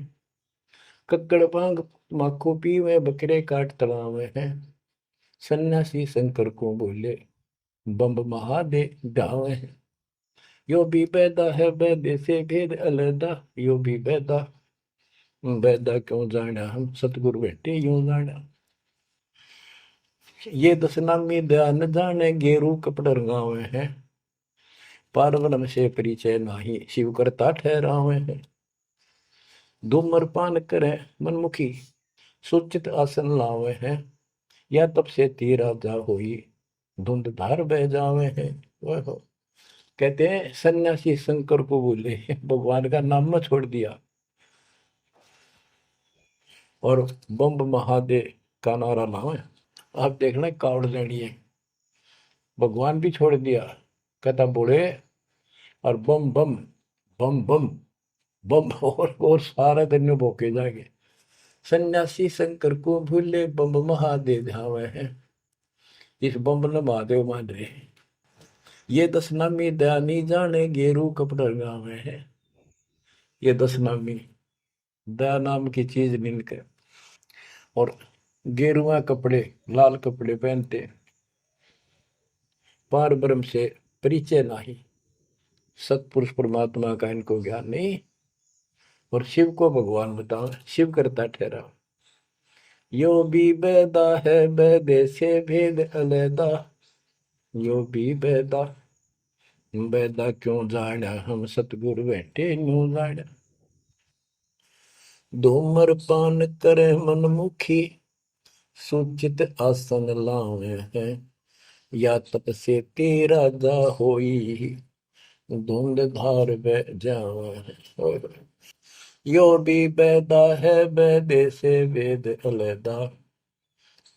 कक्कड़ भांग माखो पीवे बकरे काट तड़ावे हैं। सन्यासी शंकर को बोले बम्ब महादे ढावे हैं। यो भी बैदा है बैदे से भेद अलैदा, यो भी बैदा बैदा क्यों जाना हम सतगुरु बैठे यूं जाना। ये दशनामी ध्यान जाने गेरू कपड़ रंगावे हैं। पारब्रह्म से परिचय नाही शिव करता ठहरावे हैं। धूम्रपान करे मनमुखी सुचित आसन लावे हैं। या तब से तीरा जा होई धुंध धार बह जावे हैं। वह कहते हैं सन्यासी शंकर को बोले भगवान का नाम न छोड़ दिया और बम्ब महादेव का नारा लावे। आप देखना कावड़ लेनी है, भगवान भी छोड़ दिया, कहता बोले और बम बम बम बम बम और सारा दिन भोके जाएंगे। सन्यासी शंकर को भूले बम महादेव ध्यावे हैं। इस बम न महादेव मान रहे। ये दस नामी दयानी जाने गेरू कपड़ गावे हैं। ये दस नामी दया नाम की चीज मिलकर और गेरुआ कपड़े लाल कपड़े पहनते। पार ब्रह्म से परिचय नहीं, सतपुरुष परमात्मा का इनको ज्ञान नहीं और शिव को भगवान बताओ शिव करता ठहरा। यो भी बैदा है बैदे से भेद अलैदा, यो भी बैदा बैदा क्यों जाना हम सतगुरु बैठे न्यू जाना। धूमर पान करे मनमुखी सुचित आसन लावे हैं। या तप से तेरा जा होई धुंध धार बह जावे। यो भी बैदा है बैदे से वेद अलैदा,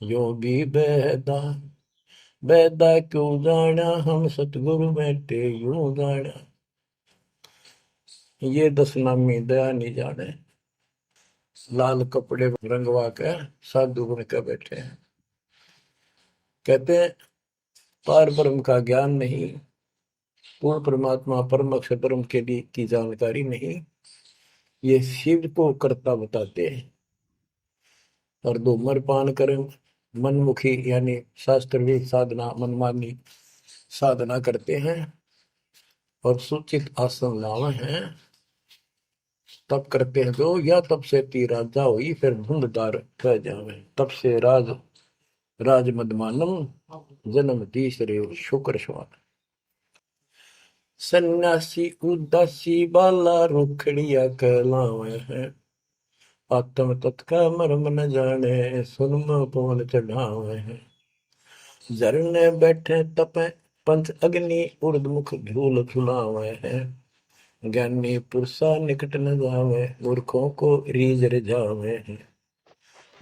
यो भी बैदा बैदा क्यों जाना हम सतगुरु बैठे यूं जाना। ये दस नामी दया नहीं जाने, लाल कपड़े रंगवा के साधु बन के बैठे हैं। कहते हैं पार ब्रह्म का ज्ञान नहीं, पूर्ण परमात्मा परम अक्षर ब्रह्म के लिए की जानकारी नहीं, ये शिव को करता बताते हैं। और धूम्रपान करें मनमुखी यानी शास्त्र साधना मनमानी साधना करते हैं और सूचित आसन लावे हैं। तब करते हैं जो या तब से तीरा जाओ फिर धुंधदार कह जावे। तब से राज मदमानम जन्म तीसरे शुक्र श्वान। सन्यासी उदासी बाला रुखड़िया कहलावे हैं। आत्म तत्का मर्म न जाने सुनम पवन चढ़ावे हैं। झरने बैठे तपे पंच अग्नि उर्दमुख धूल झुलावे हैं। ज्ञानी पुरुषा निकट न जावे मूर्खों को रीझ रिझावे हैं।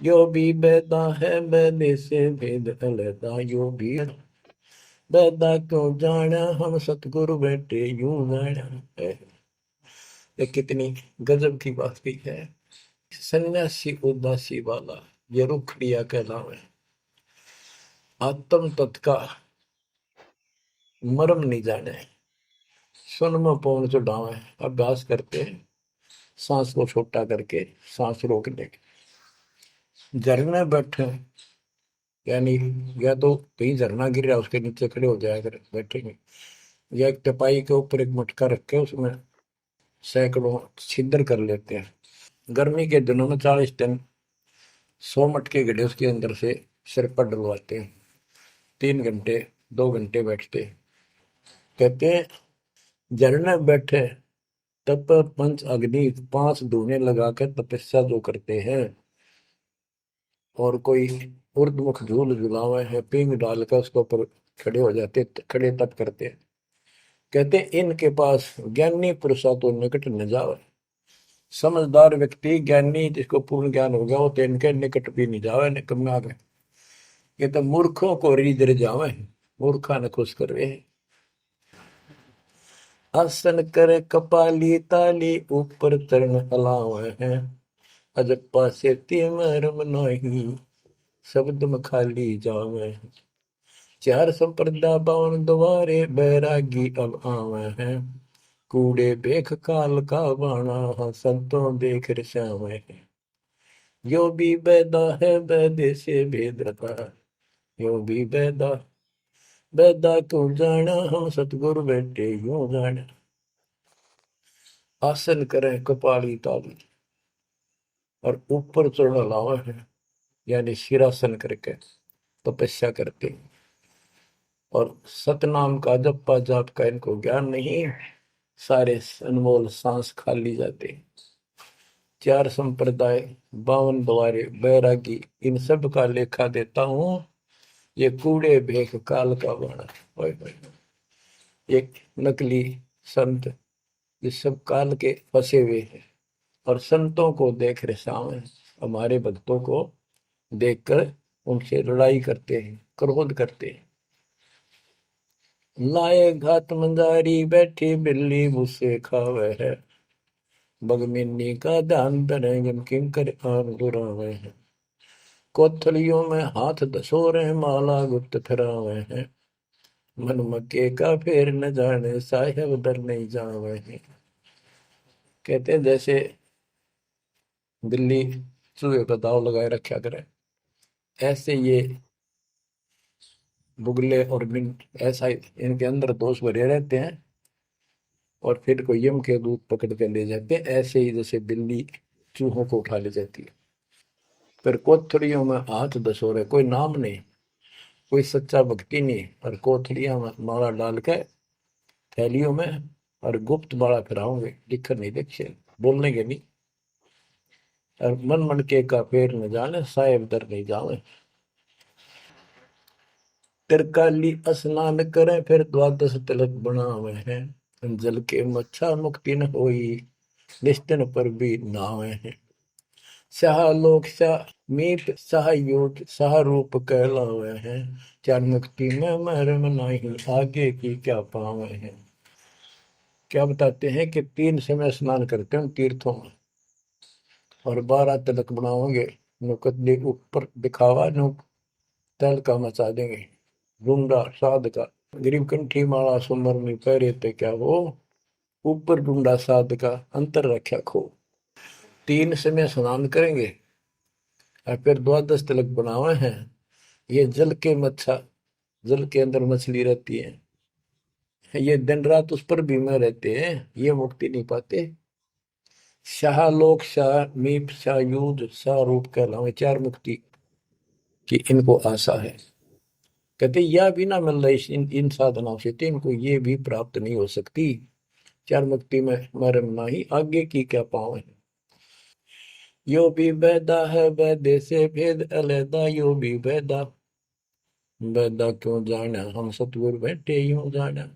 यो भी बैदा है बैदे से भेद अलैदा, यो भी बैदा क्यों जाना हम सतगुरु बैठे यूं जाना। ये कितनी गजब की बात की है। सन्यासी उदासी वाला ये रुखड़िया कहलावे। आत्म तत्व का मर्म नहीं जाने सुन में पौन चढ़ावे। अभ्यास करते सांस को छोटा करके सांस रोकने के। झरने बैठे यानी या तो कहीं झरना गिर रहा है उसके नीचे खड़े हो जाया कर बैठेंगे, या एक टपाई के ऊपर एक मटका रख के उसमें सैकड़ों छिद्र कर लेते हैं। गर्मी के दिनों में 40 दिन 100 मटके गड्ढे उसके अंदर से सिर पर डलवाते हैं। 3 घंटे 2 घंटे बैठते। कहते हैं झरने बैठे तप पंच अग्नि 5 धूने लगा कर तपस्या जो करते हैं, और कोई उर्दमुख झूल झुलावे है पींग डालकर उसके ऊपर खड़े हो जाते, खड़े तप करते हैं। कहते इनके पास ज्ञानी पुरुषा तो निकट न जावे। समझदार व्यक्ति ज्ञानी जिसको पूर्ण ज्ञान हो गया वो तो इनके निकट भी नहीं जावे, निकम आ गए। ये तो मूर्खों को रिदर जावे, मूर्खा ने खुश करवे। आसन करे कपाली ताली ऊपर चरण हलावे हैं, अजप्पा से मरम नहीं शब्द में खाली जावे। चार संप्रदा बावन द्वारे बैरागी अब आवे हैं, कूड़े बेख काल का बाणा संतों देख रसावे हैं। यो भी बैदा है बैदे से भेद रखा, यो भी बैदा बैदा क्यों जाना हम सतगुरु बैठे यूं जाना। आसन करें कपाली ताली और ऊपर चढ़ लावा है, यानी सिरासन करके तपस्या करते। और सतनाम का जप्पा जाप का इनको ज्ञान नहीं, सारे अनमोल सांस खाली जाते। चार संप्रदाय 52 द्वारे बैरागी इन सब का लेखा देता हूं, ये कूड़े भेख काल का बाणा। एक नकली संत ये सब काल के फंसे हुए हैं, और संतों को देख रहे सामने, हमारे भक्तों को देखकर उनसे लड़ाई करते हैं, क्रोध करते हैं। लाए घात मंदारी बैठी बिल्ली भूसे खावे है, बगमिनी का ध्यान धरे यम कर आन दुरावे है। कोथलियों में हाथ दसोरे माला गुप्त फिरावे हैं, मन मक्के का फेर न जाने साहेब दर नहीं जावे हैं। कहते हैं जैसे बिल्ली चूहे पर दाव लगाए रखा करे, ऐसे ये बुगले और मिंट ऐसा इनके अंदर दोष भरे रहते हैं, और फिर कोई यम के दूत पकड़ के ले जाते हैं, ऐसे ही जैसे बिल्ली चूहों को उठा ले जाती है। फिर कोथड़ियों में हाथ दसोरे, कोई नाम नहीं, कोई सच्चा भक्ति नहीं, और कोथड़ियां में माला डाल के थैलियों में, और गुप्त माला फिराओगे, लिखकर नहीं देखे, बोलने के नहीं। और मन मन के का पेड़ न जाने साहेब दर नहीं जावे। तिरकाली स्नान करें फिर द्वादश तिलक बनावे हैं, जल के मच्छा मुक्ति न होई निश्चन पर भी नावे हैं। शाह लोक शाह मीत शाह योग शाह रूप कहलावे हैं, चार मुक्ति में मरम नहीं आगे की क्या पावे हैं। क्या बताते हैं कि 3 समय स्नान करते हैं तीर्थों में, और 12 तिलक बनाओगे, नुकदली ऊपर दिखावा नु तल का मचा देंगे, डूंडा साध का गरीब कंठी माला सुमर में पैरे ते क्या वो, ऊपर डूंडा साध का अंतर रख्या खो। 3 समय स्नान करेंगे और फिर द्वादश तिलक बनावे हैं। ये जल के मच्छा, जल के अंदर मछली रहती है, ये दिन रात उस पर बीमे रहते हैं, ये मुक्ति नहीं पाते। शाह लोक शाह मीप शाह युद्ध शाह रूप कहलावे, 4 मुक्ति की इनको आशा है। कहते यह भी ना मिल रही इन साधनाओं से, तो इनको ये भी प्राप्त नहीं हो सकती। 4 मुक्ति में मरम नहीं आगे की क्या पावे। यो भी बैदा है बैदे से भेद अलैदा, यो भी बैदा बैदा क्यों जाना हम सतगुरु बैठे यूं जाना।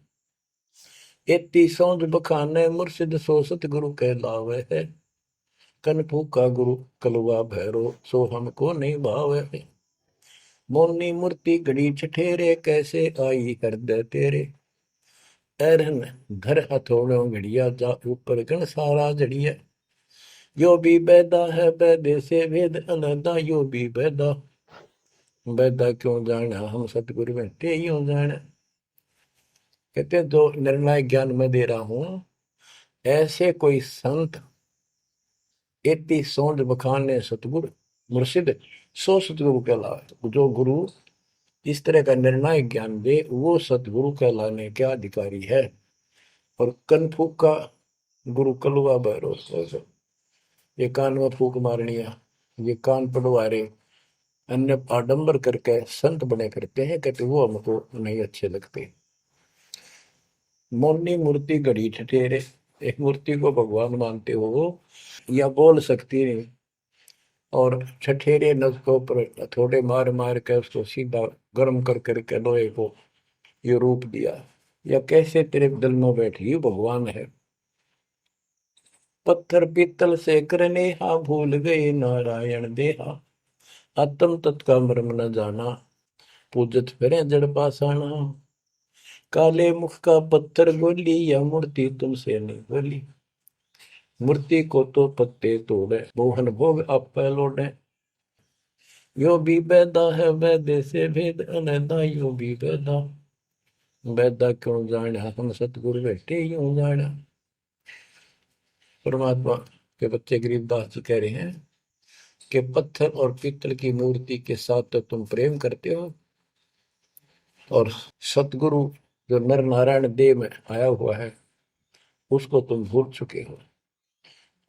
एती सौंद बखाने मुर्शिद सो सतगुरु कहलावे है, कन फूका गुरु कलवा भैरो सो हमको नहीं भावे है। मोनी मूर्ति घड़ी ठठेरे कैसे आई हृदय तेरे, ऐरन घर हथौड़ों घड़िया जा ऊपर गण सारा जड़िया। यो भी बैदा है बैदे से भेद अलैदा, यो भी बैदा बैदा क्यों जाना हम सतगुरु बैठे यूं जाना। कहते हैं जो निर्णायक ज्ञान मैं दे रहा हूं, ऐसे कोई संत एती सौंद बखाने सतगुरु मुर्शिद सो सतगुरु कहलाए। जो गुरु इस तरह का निर्णायक ज्ञान दे वो सतगुरु कहलाने के अधिकारी है। और कनफूक का गुरु कलुआ भैरव, ये कान में फूक मारनिया, ये कान पड़वारे, अन्य आडंबर करके संत बने करते हैं, कहते वो हमको नहीं अच्छे लगते। मौनी मूर्ति घड़ी ठठेरे, एक मूर्ति को भगवान मानते हो या बोल सकती नहीं, और ठठेरे नस को पर थोड़े मार मार के उसको सीधा गर्म कर करके लोहे को ये रूप दिया, या कैसे तेरे दिल में बैठी भगवान है। पत्थर पीतल से करने हा, भूल गए नारायण देहा, आत्म तत्का मर्म न जाना, पूजत फिरे जड़ पासाना। काले मुख का पत्थर गोली, या मूर्ति तुमसे नहीं बोली, मूर्ति को तो पत्ते तोड़े, मोहन भोग आप लौटे। यो भी बैदा है वैदे से भेद अलैदा, यो भी बैदा, बैदा क्यों जाना हम सतगुरु बैठे यूं जाना। परमात्मा के बच्चे गरीबदास जी कह रहे हैं कि पत्थर और पीतल की मूर्ति के साथ तो तुम प्रेम करते हो, और सतगुरु जो नर नारायण देह में आया हुआ है उसको तुम भूल चुके हो।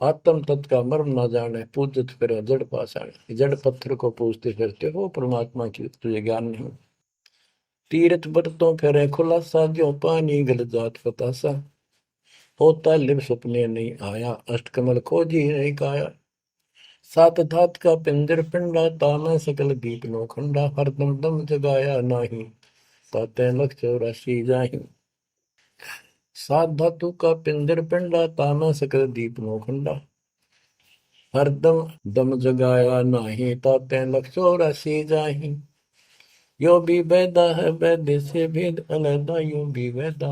आत्म तत्व का मर्म ना जाने, पूजत फिर जड़ पाषाण, जड़ पत्थर को पूजते फिरते हो, परमात्मा की तुझे ज्ञान नहीं। तीर्थ बरतों फिर खुलासा, जो पानी गल जात फतासा, होता लिव सपने नहीं आया, अष्टकमल खोजी नहीं काया। सात धात का पिंजर पिंडा, ताना सकल दीप नो खंडा, हरदम दम जगाया नाही, ताते लख 84 जाहि। सात धातु का पिंजर पिंडा, ताना सकल दीप नो खंडा, हरदम दम जगाया नाही, ताते लख 84 जाहि। यो भी वैदा है वैद्य से भेद अलैदा, यो भी वैदा,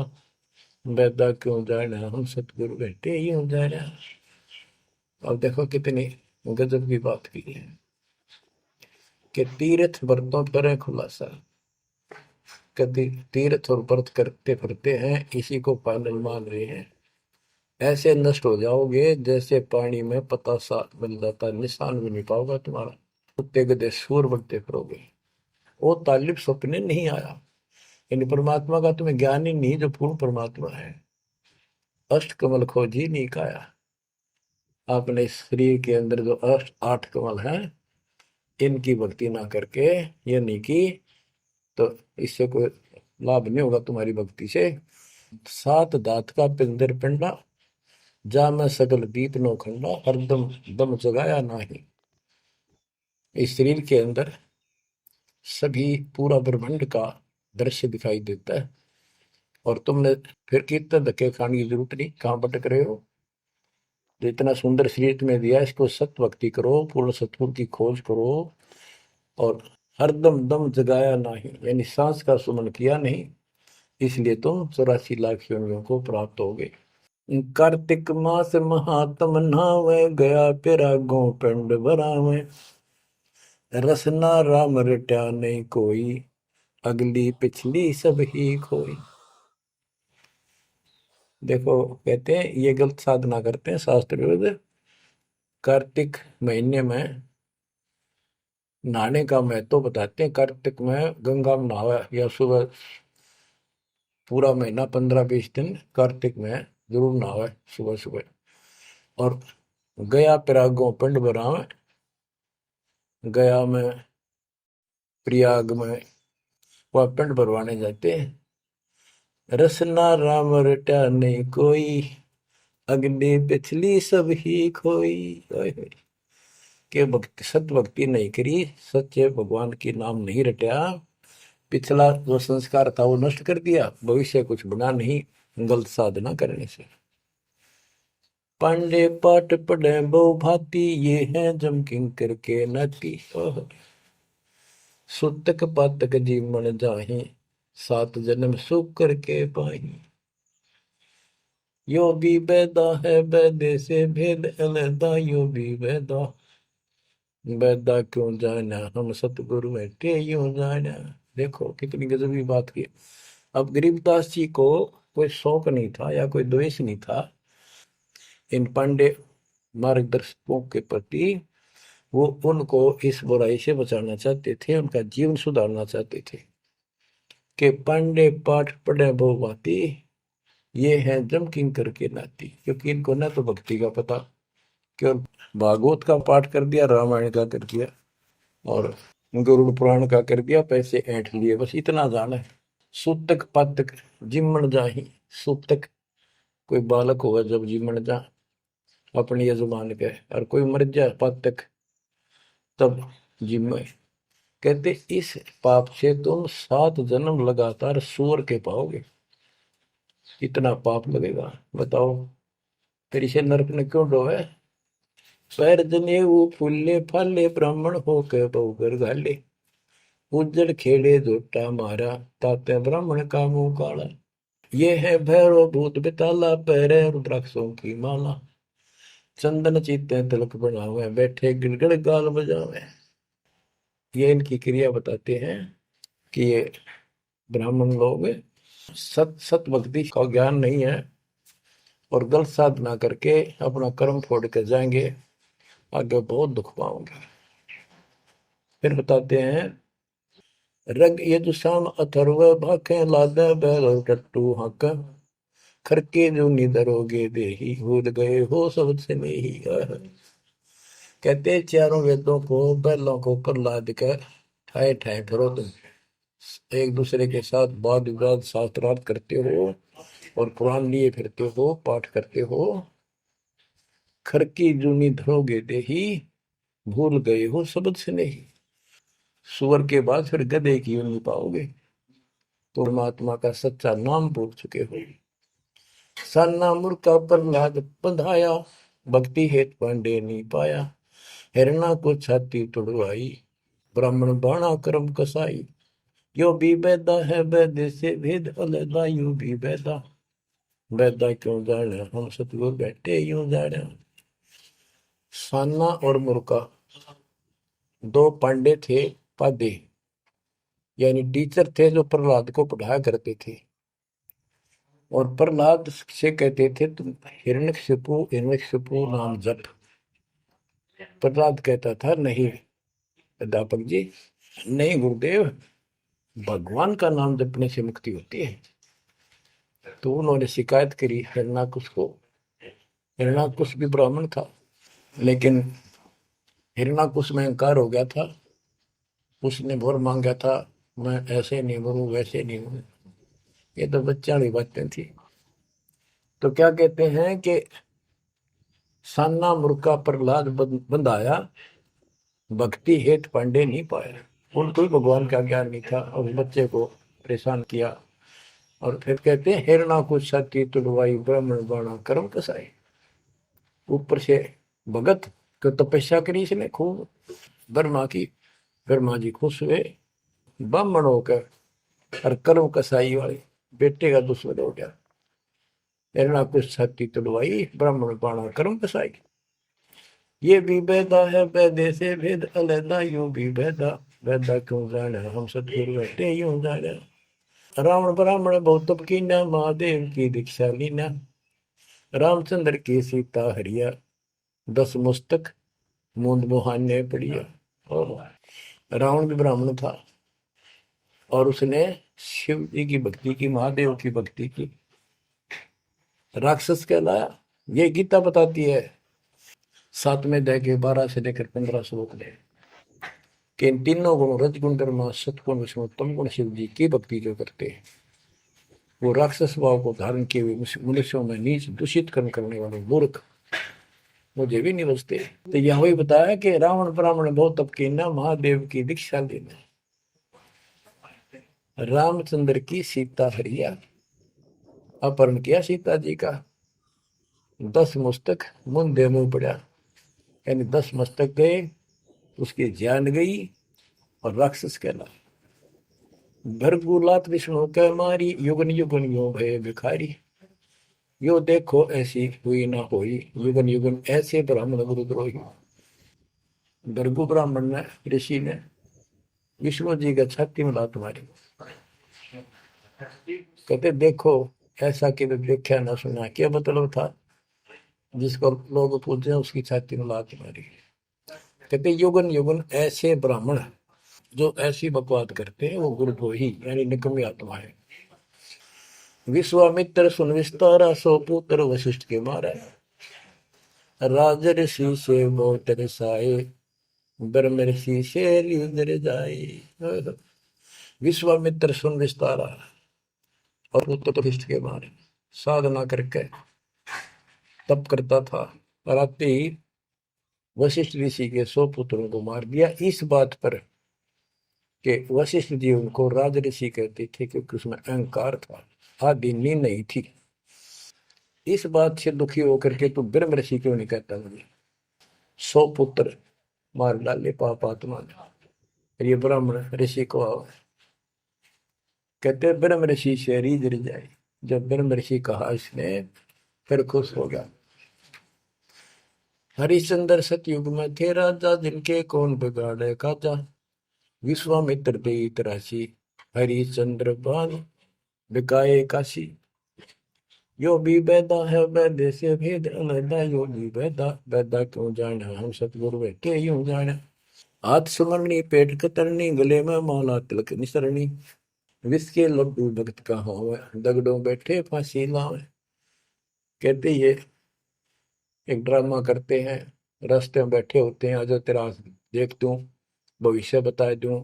वैदा क्यों जाना हम सतगुरु बैठे यूं जाना। अब देखो कितनी गजब की बात की है कि तीर्थ व्रतों पर खुलासा, कभी तीर्थ और व्रत करते फिरते हैं, इसी को पालन मान रहे हैं। ऐसे नष्ट हो जाओगे जैसे पानी में पता सा मिल जाता, निशान भी नहीं पाओगा तुम्हारा, कुत्ते गधे सूर बनते फिरोगे। वो तालिब सपने नहीं आया, यानी परमात्मा का तुम्हें ज्ञान ही नहीं, जो पूर्ण परमात्मा है। अष्ट कमल खोजी नहीं काया, आपने इस शरीर के अंदर जो अष्ट 8 कमल हैं इनकी भक्ति ना करके ये नहीं की तो इससे कोई लाभ नहीं होगा तुम्हारी भक्ति से। सात दात का पिंदर पिंडा, जा मैं सकल दीप नो खंडा, हरदम दम जगाया नाही। इस शरीर के अंदर सभी पूरा ब्रह्मांड का दृश्य दिखाई देता है, और तुमने फिर कितने धक्के खाने की जरूरत नहीं, कहाँ भटक रहे हो। जो इतना सुंदर शरीर तुम्हें दिया, इसको सत भक्ति करो, पूर्ण सतगुरु की खोज करो, और हरदम दम जगाया नहीं, यानी सांस का सुमन किया नहीं, इसलिए तुम 84 लाख योनियों को प्राप्त हो गए। कार्तिक मास महात्म नहावे, गया पिरागों पिंड भरावे, रसना राम रट्या नहीं कोई, अगली पिछली सब ही खोई। देखो कहते हैं ये गलत साधना करते हैं शास्त्र विरुद्ध। कार्तिक महीने में नहाने का महत्व बताते हैं। कार्तिक में गंगा में नहावा, या सुबह पूरा महीना 15-20 दिन कार्तिक में जरूर नहावा सुबह सुबह। और गया प्रयागों पिंड भरावे, गया में प्रयाग में वह पिंड भरवाने जाते हैं। रसना राम रटा नहीं कोई, अगली पिछली सब ही खोई। के भक्ति सत भक्ति नहीं करी, सच्चे भगवान की नाम नहीं रटा, पिछला जो संस्कार था वो नष्ट कर दिया, भविष्य कुछ बना नहीं गलत साधना करने से। पांडे पाठ पढ़े बहु भांति, ये है जम किंकर के नाती। सुतक पातक जीवन जाहि, 7 जन्म सुख करके पाही। यो भी बैदा है वैदे से भेद अलैदा, यो भी बैदा, बैदा क्यों जाना हम सतगुरु बैठे यूं जाना। देखो कितनी गजबी बात की। अब गरीबदास जी को कोई शौक नहीं था या कोई द्वेष नहीं था इन पांडे मार्गदर्शकों के प्रति, वो उनको इस बुराई से बचाना चाहते थे, उनका जीवन सुधारना चाहते थे कि पांडे पाठ पढ़े बहुभांति, ये है जम किंकर के नाती। क्योंकि इनको ना तो भक्ति का पता, केवल भागवत का पाठ कर दिया, रामायण का कर दिया और गरुड़ पुराण का कर दिया, पैसे ऐंठ लिए, बस इतना जाना है। सूतक पातक जिमण जाही, सूतक कोई बालक होगा जब जिमण जा अपने यजमान के, और कोई मर जाए पातक तब जिम। कहते इस पाप से तुम 7 जन्म लगातार सूअर के पाओगे, इतना पाप लगेगा। बताओ फिर इसे नरक ने क्यों डोवे। पैर जने वो फूले फाले ब्राह्मण हो के बहुगर घाले, उज्जड़ खेड़े झोटा मारा, ताते ब्राह्मण का मुंह काला। ये है भैरव भूत बेताला, पैरे रुद्राक्षों की माला, चंदन चीते तिलक बनावे, बैठे गिड़गड़ गाल बजावे। ये इनकी क्रिया बताते हैं कि ये ब्राह्मण लोग सत सत भक्ति का ज्ञान नहीं है और गलत साधना करके अपना कर्म फोड़ के जाएंगे, आगे बहुत दुख पाओगे। फिर बताते हैं रग यजुषाम अथर्व भाखे लादे बैल टट्टू हक, खरके जो निधरोगे देही, भूल गए हो सबसे नहीं। कहते चारों वेदों को बैलों को ऊपर लाद कर ठाए ठाए फिरो तुम, एक दूसरे के साथ वाद विवाद शास्त्रार्थ करते हो और कुरान लिए फिरते हो, पाठ करते हो। खरकी जूनी धरोगे देही, भूल गए हो शब्द से नहीं। सुअर के बाद फिर गधे की यूं नहीं पाओगे, तो परमात्मा का सच्चा नाम भूल चुके हो। सन्ना मुर्का प्रहलाद बंधाया, भक्ति हेत पांडे नहीं पाया, हिरणा को छाती तुड़वाई, ब्राह्मण बाणा कर्म कसाई। यो भी बैदा है वैद्य से भेद अलदा, यूं भी बैदा बैदा क्यों जाने, हम सतगुरु बैठे यूं जाने। सान्ना और मुर्का 2 पांडे थे, पादे यानी टीचर थे जो प्रहलाद को पढ़ाया करते थे। और प्रहलाद से कहते थे तुम हिरण्यकशिपु नाम जप। प्रहलाद कहता था नहीं अध्यापक जी, नहीं गुरुदेव, भगवान का नाम जपने से मुक्ति होती है। तो उन्होंने शिकायत करी हिरण्याकुश को। हिरण्याकुश भी ब्राह्मण था, लेकिन हिरण्याकुश में अहंकार हो गया था। उसने वर मांगा था, मैं ऐसे नहीं मरूं वैसे नहीं मरूं। ये तो बच्चा वाली बातें थी। तो क्या कहते हैं कि सान्ना मुर्का प्रहलाद बंधाया, भक्ति हेत पांडे नहीं पाया। उनको भी भगवान का ज्ञान नहीं था और उस बच्चे को परेशान किया। और फिर कहते हैं हिरण्याकुश छाती तुड़वाई, ब्राह्मण बाणा कर्म कसाई। ऊपर से भगत को तपस्या करी इसने खूब ब्रह्मा की, ब्रह्मा जी खुश हुए, ब्राह्मण होकर और कर्म कसाई वाले बेटे का दुश्मन हो गया। हिरण्याकुश छाती तुड़वाई, ब्राह्मण बाणा कर्म कसाई। ये भी बैदा है बैदे से भेद अलैदा, यूं भी बैदा बैदा क्यों जाने, हम सतगुरु बैठे यूं जाने। रावण ब्राह्मण बहुत तप कीना, महादेव की दीक्षा लीना, रामचंद्र की सीता हरिया, 10 मुस्तक मूंद मुहाने पड़िया। और रावण भी ब्राह्मण था और उसने शिव जी की भक्ति की, महादेव की भक्ति की, राक्षस कहलाया। ये गीता बताती है 7वें अध्याय के 12 से लेकर 15 श्लोक में कि इन तीनों गुणों रजगुण कर्म सतगुण विष्णु तम गुण शिव जी की भक्ति जो करते हैं वो राक्षस भाव को धारण किए हुए मनुष्यों में नीच दूषित कर्म करने वाले मूर्ख मुझे भी नहीं बचते। तो यह वही बताया कि रावण ब्राह्मण बहुत तप कीना, महादेव की दीक्षा लेना, रामचंद्र की सीता हरिया, अपहरण किया सीता जी का, 10 मस्तक मुंदे मुंह पड़ा, यानी 10 मस्तक गए, उसकी जान गई और राक्षस कहला। भरगुलात विष्णु कह मारी, युगन युगन यो भय भिखारी, यो देखो ऐसी हुई ना होई, युगन युगन ऐसे ब्राह्मण गुरुद्रोही। भरगु ब्राह्मण ने, ऋषि ने विष्णु जी का छाती में लात मारी, कहते देखो ऐसा कि देखा ना सुना। क्या मतलब था, जिसको लोग पूछे उसकी छाती में लात मारी। कहते युगन युगन ऐसे ब्राह्मण जो ऐसी बकवाद करते हैं वो गुरुद्रोही यानी निकम्मी आत्मा है। विश्वामित्र सुन विस्तारा, सो पुत्र वशिष्ठ के मारा। राजर्षि से बहुत रसाए, ब्रह्म ऋषि से लीन जाए। विश्वामित्र सुन विस्तारा और पुत्र वशिष्ठ के मारे। साधना करके तप करता था, रात्रि ही वशिष्ठ ऋषि के 100 पुत्रों को मार दिया। इस बात पर कि वशिष्ठ जी उनको राज ऋषि कहते थे क्योंकि उसमें अहंकार था, आदि नींद नहीं थी। इस बात से दुखी होकर के तू ब्रह्म ऋषि क्यों नहीं कहता मुझे? 100 पुत्र मार डाले पाप आत्मा ने। ये ब्राह्मण ऋषि को कहते ब्रह्म ऋषि से रीझ जाए। जब ब्रह्म ऋषि कहा इसने फिर खुश हो गया। हरिश्चंद्र सतयुग में थे राजा, जिनके कौन बिगाड़े काजा। विश्वामित्र देत राशि, हरिश्चंद्र बान बिकाए काशी। यो भी बैदा है वैद्य से भेद अलैदा, यो भी बैदा बैदा क्यों जाने, हम सतगुरु बैठे यूं जाने। हाथ सुमरनी पेट कतरनी, गले में माला तिलक निसरनी। विष के लड्डू भगत का हो, दगड़ों बैठे फांसी लावे। कहते ये एक ड्रामा करते हैं, रास्ते में बैठे होते हैं, आज तेरा देख दूं, भविष्य बता दूं,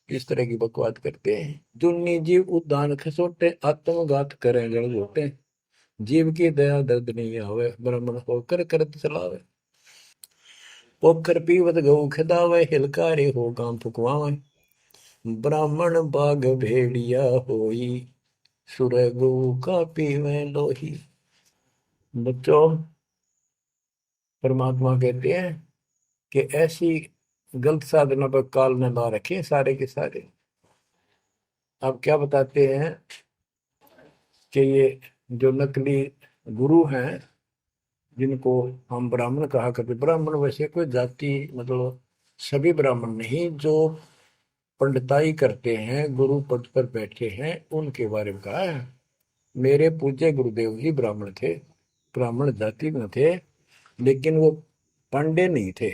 इस तरह की बकवाद करते हैं। जुन्नी जीव उद्दान खसोटे, आत्मघात करें जड़ घोटे। जीव की दया दर्द नहीं आवे, ब्राह्मण होकर करत चलावे। पोखर पीवत गऊ खिदावे, हिलकारी हो गांव फुकवावे। ब्राह्मण बाग भेड़िया होई, सुर गऊ का पीवे लोही। बच्चों, परमात्मा कहते हैं कि ऐसी गलत साधना पर काल न ला रखे सारे के सारे। अब क्या बताते हैं कि ये जो नकली गुरु हैं, जिनको हम ब्राह्मण कहा करते, ब्राह्मण वैसे कोई जाति मतलब सभी ब्राह्मण नहीं, जो पंडिताई करते हैं, गुरु पद पर बैठे हैं, उनके बारे में कहा है। मेरे पूज्य गुरुदेव जी ब्राह्मण थे, ब्राह्मण जाति में थे, लेकिन वो पांडे नहीं थे,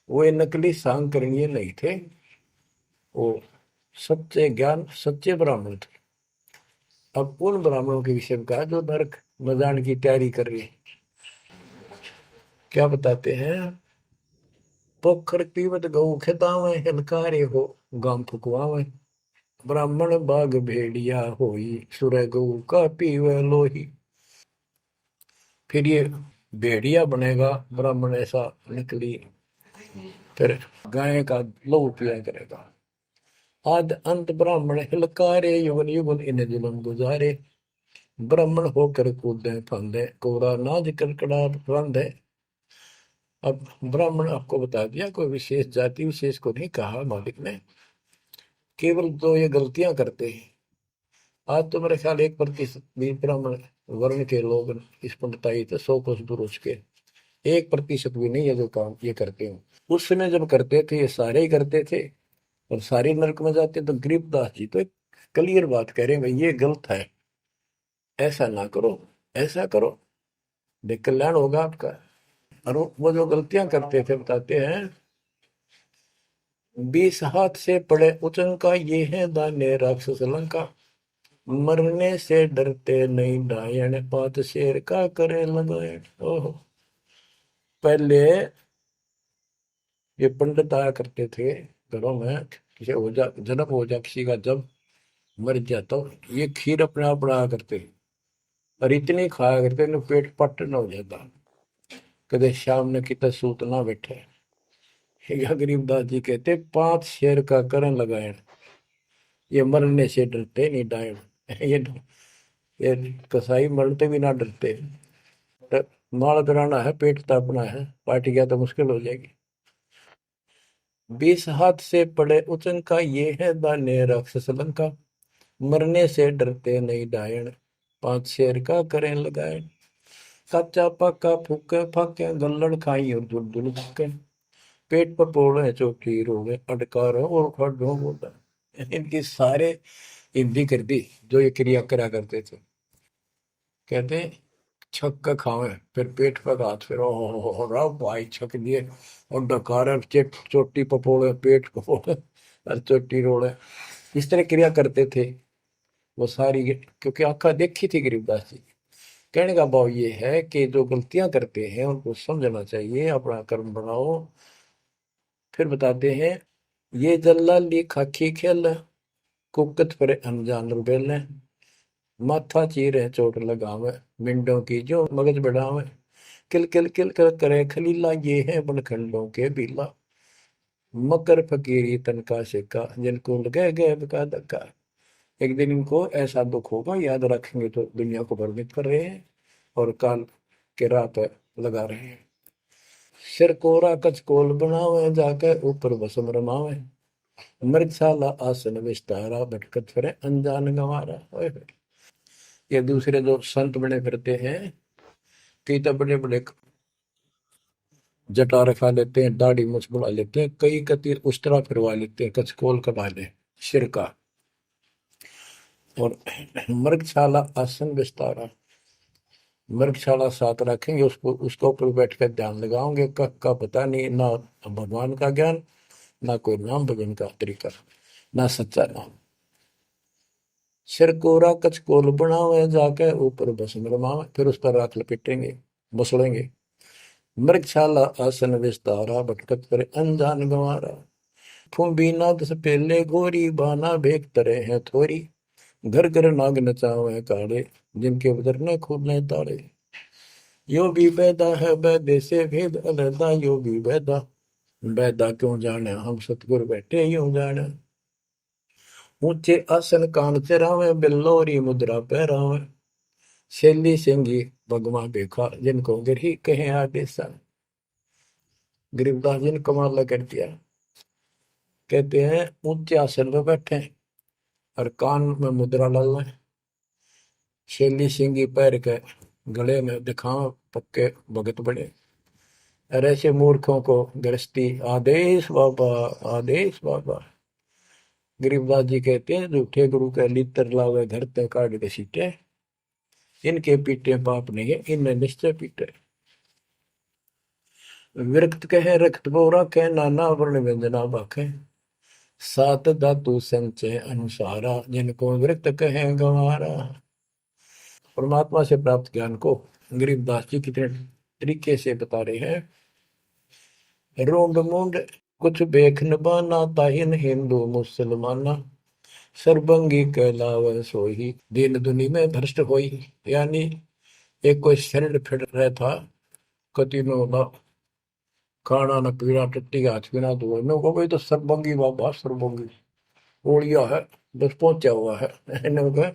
वो नकली सांकरणीय नहीं थे, वो सच्चे ज्ञान सच्चे ब्राह्मण थे। अब उन ब्राह्मणों के विषय में कहा जो नरक में जाने की तैयारी कर रही है। क्या बताते हैं? पोखर पीवत गऊ खेतावे, हिलकारे हो गांव फुकवावे। ब्राह्मण बाग भेड़िया होई, सुर गऊ का पीवे लोही। फिर ये भेड़िया बनेगा ब्राह्मण, ऐसा निकली, फिर गाय का लहू पिया करेगा। आद अंत ब्राह्मण हिलकारे, युगन युगन इन जुलम गुजारे। ब्राह्मण होकर कूदे फंदे, कोरा नाज कड़कड़ा रंधे। अब ब्राह्मण आपको बता दिया, कोई विशेष जाति विशेष को नहीं कहा मालिक ने, केवल तो ये गलतियां करते हैं। आज तो मेरे ख्याल 1% भी ब्राह्मण वर्ण के लोग इस पंडिताई तो 100 कोस दूर उसके 1% भी नहीं है जो काम ये करते हैं। उस समय जब करते थे ये सारे ही करते थे और सारे नरक में जाते। तो गरीबदास जी तो एक क्लियर बात कह रहे हैं, भाई ये गलत है, ऐसा ना करो, ऐसा करो, देख कल्याण होगा आपका। और वो जो गलतियां करते थे बताते हैं, 20 हाथ से पड़े उचंका, ये है दाने राक्षस लंका। मरने से डरते नहीं डायन, पात शेर का करे लगायन। ओहो, पहले ये पंडित आया करते थे घरों में, किसी हो जा जन्म हो जा किसी का, जब मर जाता तो ये खीर अपने आप बनाया करते और इतनी खाया करते न पेट पट न हो जाता, कदे शाम ने कितना सूत ना बैठे। या गरीबदास जी कहते 5 शेर का करण लगायन, ये मरने से डरते नहीं डायन। ये कसाई मरते भी ना डरते। तो माल कराना है, पेट तापना है, पार्टी गया तो मुश्किल हो जाएगी। 20 हाथ से पड़े उचंका, ये है दाने राक्षस लंका। मरने से डरते नहीं डायन, 5 शेर का करें लगायन। कच्चा पक्का फूके फाके, गल्लड़ खाई और दुल दुल फूके। पेट पर पोड़े चौकी रोगे, अटकार और खड़ो बोला। इनकी सारे हिंदी कर दी जो ये क्रिया करा करते थे। कहते छक के खावे, फिर पेट पे हाथ, फिर ओ रहा भाई छक दिए, और डकार चोटी पपोड़े, पेट पपोड़े और चोटी रोड़े, इस तरह क्रिया करते थे वो सारी, क्योंकि आंखा देखी थी गरीबदास जी। कहने का भाव ये है कि जो गलतियां करते हैं उनको समझना चाहिए, अपना कर्म बनाओ। फिर बताते हैं, ये जल्लाली खाकी खेल, कुकत पर अनजान रुबेल, माथा चीरे चोट लगावे, मिंडों की जो मगज बढ़ावे, किल किल किल कर करे खलीला, ये है बनखंडों के बीला, मकर फकीरी तनका सिक्का, जिनको लगे गए का धक्का। एक दिन इनको ऐसा दुख होगा, याद रखेंगे तो दुनिया को भ्रमित कर रहे हैं और काल के राह पे लगा रहे हैं। सिर कोरा कचकोल बनावे, जाके ऊपर भस्म रमावे, मृगशाला आसन विस्तारा, भटकत फिरे अनजान गंवारा। ओए होए। ये दूसरे जो संत बने फिरते हैं, कई तो बड़े बड़े जटा रखा लेते हैं, दाढ़ी मूछ बढ़ा लेते हैं, कई कति उस्तरा फिरवा लेते हैं, कचकोल कटा ले सिर का, और मृगशाला आसन विस्तारा, मृगशाला साथ रखेंगे, उसको उसके ऊपर बैठ कर ध्यान लगाओगे, कख का पता नहीं, ना भगवान का ज्ञान, ना कोई नाम भजन का तरीका, ना सच्चा नाम। सिर कोरा कचकोल बनावे, जाके ऊपर भस्म रमावे, फिर उस पर राख लपेटेंगे, बसड़ेंगे। मृगशाला आसन विस्तारा, भटकत करे अनजान गंवारा, फूंबी नाद से पहले गोरी, बाना भेक तरे हैं थोरी, घर घर नाग नचावे काले, जिनके उधर न खुले ताले। यो भी बैदा है बैदे से भेद अलहदा, यो भी बैदा, बैदा क्यों जाने हम सतगुर बैठे यूं जाने। ऊंचे आसन कान चरावे, बिल्लोरी मुद्रा पहरावे, शैली सिंगी भगवा देखा, जिनको गिरही कहे आदेशा। गरीबदास जी ने कमाल कर दिया, कहते हैं ऊंचे आसन में बैठे और कान में मुद्रा डाल, शैली सिंगी पैर के गले में दिखाओ पक्के भगत बने, और ऐसे मूर्खों को गृहस्थी आदेश बाबा, आदेश बाबा। गरीबदास जी कहते हैं, झूठे गुरु के लितर लावे, घर ते काट के सीटे, इनके पीटे पाप नहीं है, इनने निश्चय पीटे। विरक्त कहे रक्त बोरा के, नाना वर्ण व्यंजना बाखे, सात धातु संचय अनुसारा, जिनको विरक्त कहे गंवारा। परमात्मा से प्राप्त ज्ञान को गरीबदास जी कितने तरीके से बता रहे हैं। रोंड मुंड कुछ बेख न बाना, ताहिन हिंदू मुसलमाना, सरबंगी कहलावे सोही, दीन दुनी में भ्रष्ट होई। यानी एक कोई शरीर फिट रहा था, कति में होगा खाना न पीना, टट्टी हाथ पीना धोए में, को भाई तो सरबंगी बाबा, सरबंगी ओलिया है, बस पहुंचा हुआ है। इन्होंने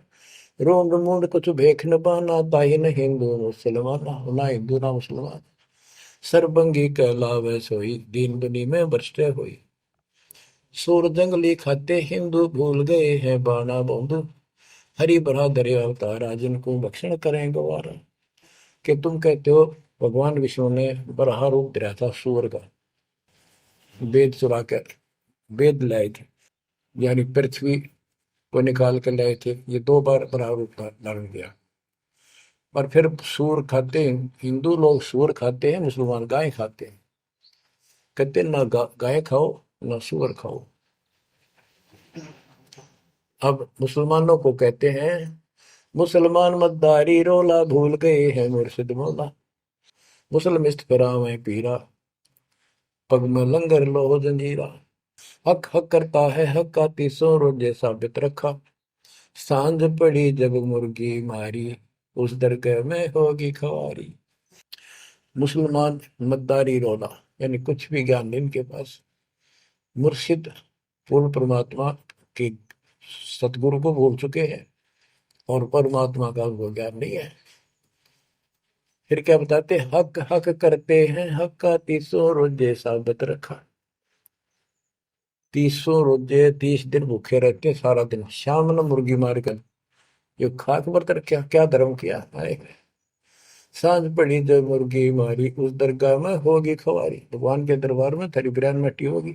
रोंड मुंड कुछ भेख न बाना, ताहिन हिंदू मुसलमाना, ना हिंदू ना मुसलमान, सरबंगी कहलावे सोई, दीन दुनी में भ्रष्ट हुई। सूर जंगली खाते हिंदू, भूल गए हैं बाना बंधु, हरि भरा दरे अवतारा, जिनको भक्षण करें गवारा। कि तुम कहते हो भगवान विष्णु ने बराह रूप धरा था सूर का, वेद चुरा कर वेद लाए थे, यानी पृथ्वी को निकाल कर लाए थे, ये दो बार बराह रूप धारण किया। और फिर सूर खाते हैं हिंदू लोग, सूर खाते हैं, मुसलमान गाय खाते हैं। कहते ना गाय खाओ ना सूअर खाओ। अब मुसलमानों को कहते हैं, मुसलमान मद्दारी रोला, भूल गए हैं मुर्शिद मौला, मुसलमिस्त करावे पीरा, पग में लंगर लो जंजीरा। हक हक करता है हक का, तीसों रोजे साबित रखा, सांझ पड़ी जब मुर्गी मारी, उस दरगाह में होगी खवारी। मुसलमान मद्दारी रोला, यानी कुछ भी ज्ञान नहीं इनके पास। मुर्शिद पूर्ण परमात्मा के सतगुरु को भूल चुके हैं, और परमात्मा का उनको ज्ञान नहीं है। फिर क्या बताते, हक हक करते हैं हक का, तीसों रोजे साबित रखा। तीसों रोजे 30 दिन भूखे रहते, सारा दिन, शाम न मुर्गी मार कर, ये खाक व्रत रखा, क्या धर्म किया है। सांझ पड़ी जो मुर्गी मारी, उस दरगाह में होगी खवारी, भगवान के दरबार में तेरी बिरयानी मट्टी होगी।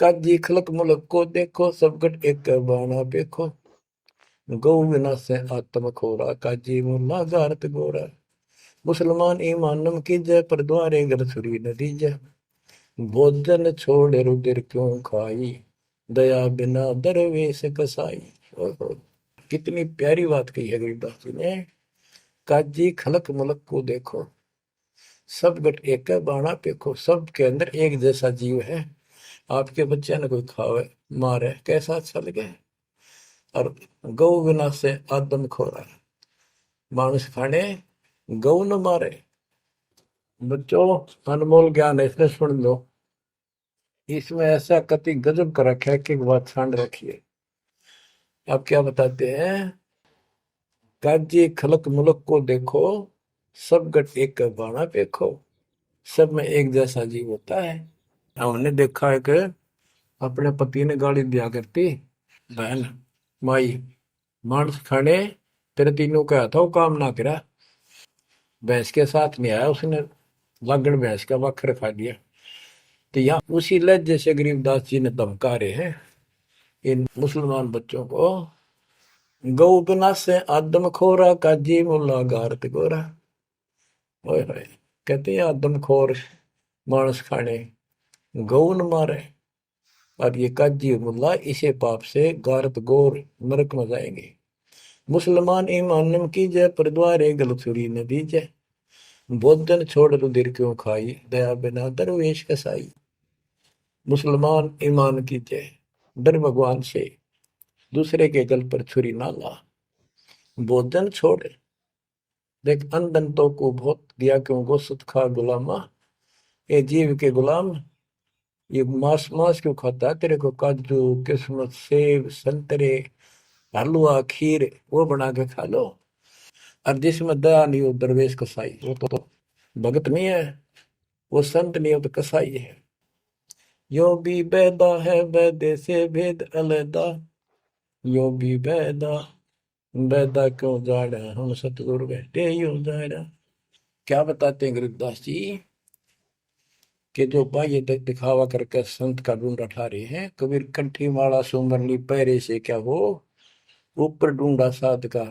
काजी खलक मुलक को देखो, सब गट एक बाना देखो, गौ बिना से आत्म खोरा, काजी मुल्ला गारत गोरा। मुसलमान ईमानम की जय, पर द्वारे घर सुरी नदी जय। भोजन छोड़ रुधिर क्यों खाई, दया बिना दरवेश कसाई। ओहो, कितनी प्यारी बात कही है गरीबदास जी ने। काजी खलक मुलक को देखो, सब गट एक बाणा पेखो। सब के अंदर एक जैसा जीव है। आपके बच्चे ने कोई खावे मारे कैसा अच्छा लगे। और गौ बिना से आदम खोरा, मानुष खाने गौ न मारे। बच्चों, अनमोल ज्ञान है, इसने सुन लो। इसमें ऐसा कति गजब कर रखा है कि बात छांड रखी है। आप क्या बताते हैं? काजी खलक मुलक को देखो, सब गट एक बाणा पेखो। सब में एक जैसा जीव होता है। हमने देखा है कि अपने पति ने गाली दिया करती, बहन माई मांस खाने तेरे तीनों का था वो काम ना करा। भैंस के साथ नहीं आया उसने, लागण भैंस का वक्र खा लिया। तो यहाँ उसी लहजे से गरीबदास जी ने धमका रहे हैं इन मुसलमान बच्चों को। गौ बिना से आदम खोरा, काजी मुल्ला गारत गोरा। ओए होए, कहते हैं आदम खोर मांस खाने गौ न मारे, और ये काजी मुल्ला इसे पाप से गारत गोर नरक में जाएंगे। मुसलमान ईमानम की जय, पर द्वारे गलत सुरी न दीजय। भोजन छोड़ रुधिर क्यों खाई, दया बिना दरवेश कसाई। मुसलमान ईमान की जय, डर भगवान से, दूसरे के गल पर छुरी ना ला। भोजन छोड़, देख अनदंतों को बहुत दिया क्यों गोश्त खा गुलामा। ये जीव के गुलाम, ये मांस मांस क्यों खाता है? तेरे को काजू किस्मत सेब संतरे हलवा खीर वो बना के खा लो। और जिसमें दया नहीं हो दरवेश कसाई, वो तो भगत नहीं है, वो संत नहीं हो तो कसाई है। यो भी बैदा है बैदे से भेद अलैदा, यो भी बैदा बैदा क्यों जाड़ा, हम सतगुरु बैठे यो जाड़ा। क्या बताते हैं गरीबदास जी कि जो बाह्य दिखावा करके संत का ढूंढा ठा रहे हैं। कबीर कंठी माला सुमरनी पैरे से क्या हो, ऊपर ढूंढा साध का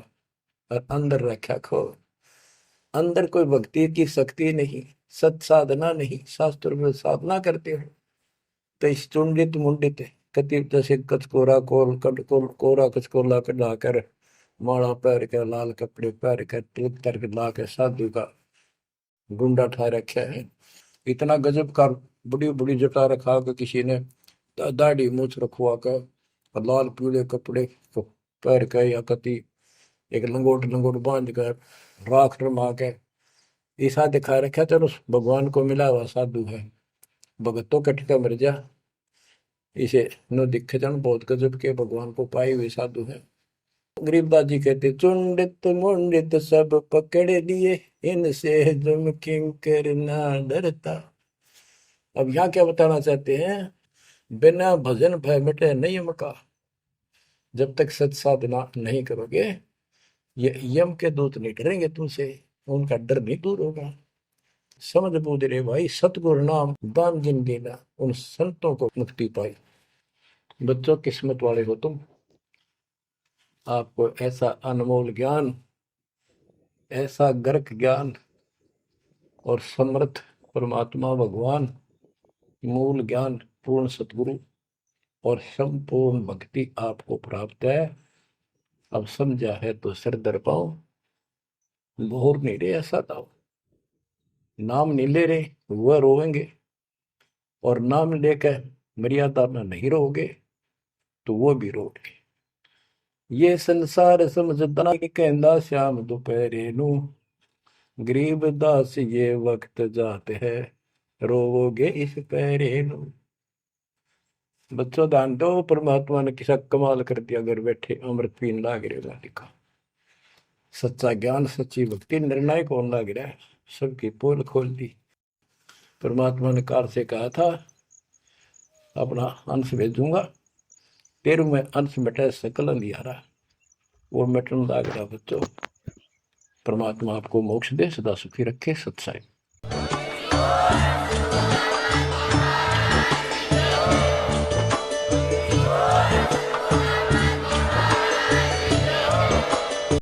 और अंदर रखा खो। अंदर कोई भक्ति की शक्ति नहीं, सत साधना नहीं, शास्त्र में साधना करते हो तो चुंडित मुंडित कति जैसे कचकोरा कोल कट कोल कोरा कचकोला कढ़ाकर माला पैर के लाल कपड़े पैर के तिलक करके ला के साधु का गुंडा ठा रखा है। इतना गजब का बड़ी बड़ी जटा रखा के किसी ने दाढ़ी मूछ रखवा कर और लाल पीले कपड़े पैर के या कति एक लंगोट लंगोट बांध कर राख रमा के ऐसा दिखा रखा। चलो भगवान को मिला हुआ साधु है, भगतों कटका मर जा। इसे नो दिखे जन बहुत गजब के भगवान को पाए हुए साधु है। गरीबदास जी कहते चुंडित मुंडित सब पकड़ लिए, इनसे जुम किंकर ना डरता। अब यहाँ क्या बताना चाहते हैं? बिना भजन भय मिटे नहीं मका। जब तक सत साधना नहीं करोगे ये यम के दूत नहीं डरेंगे तुमसे, उनका डर नहीं दूर होगा। समझ बूझ रे भाई, सतगुरु नाम दान जिन देना, उन संतों को मुक्ति पाई। बच्चों, किस्मत वाले हो तुम, आपको ऐसा अनमोल ज्ञान, ऐसा गर्क ज्ञान और समर्थ परमात्मा भगवान, मूल ज्ञान पूर्ण सतगुरु और संपूर्ण भक्ति आपको प्राप्त है। अब समझा है तो सिर दर पाओ, बोर नहीं रहे ऐसा था। नाम नहीं ले रहे वह रोएंगे, और नाम लेकर मर्यादा में नहीं रहोगे तो वो भी रोगे। ये संसार समझदा कहंदा श्याम दोपहरे नू, गरीब दास ये वक्त जाते है, रोवोगे इस पैरे नू। बच्चों ध्यान दो, परमात्मा ने किसा कमाल कर दिया। घर बैठे अमृत पीन लाग रहे लिखा। सच्चा ज्ञान सच्ची भक्ति निर्णायक होने लग रहा है, सबकी पोल खोल दी। परमात्मा ने काल से कहा था अपना अंश भेजूंगा, तेरु में अंश मिटे सकल अंधियारा, वो मिटन लग रहा। बच्चों, परमात्मा आपको मोक्ष दे, सदा सुखी रखे। सत्साई।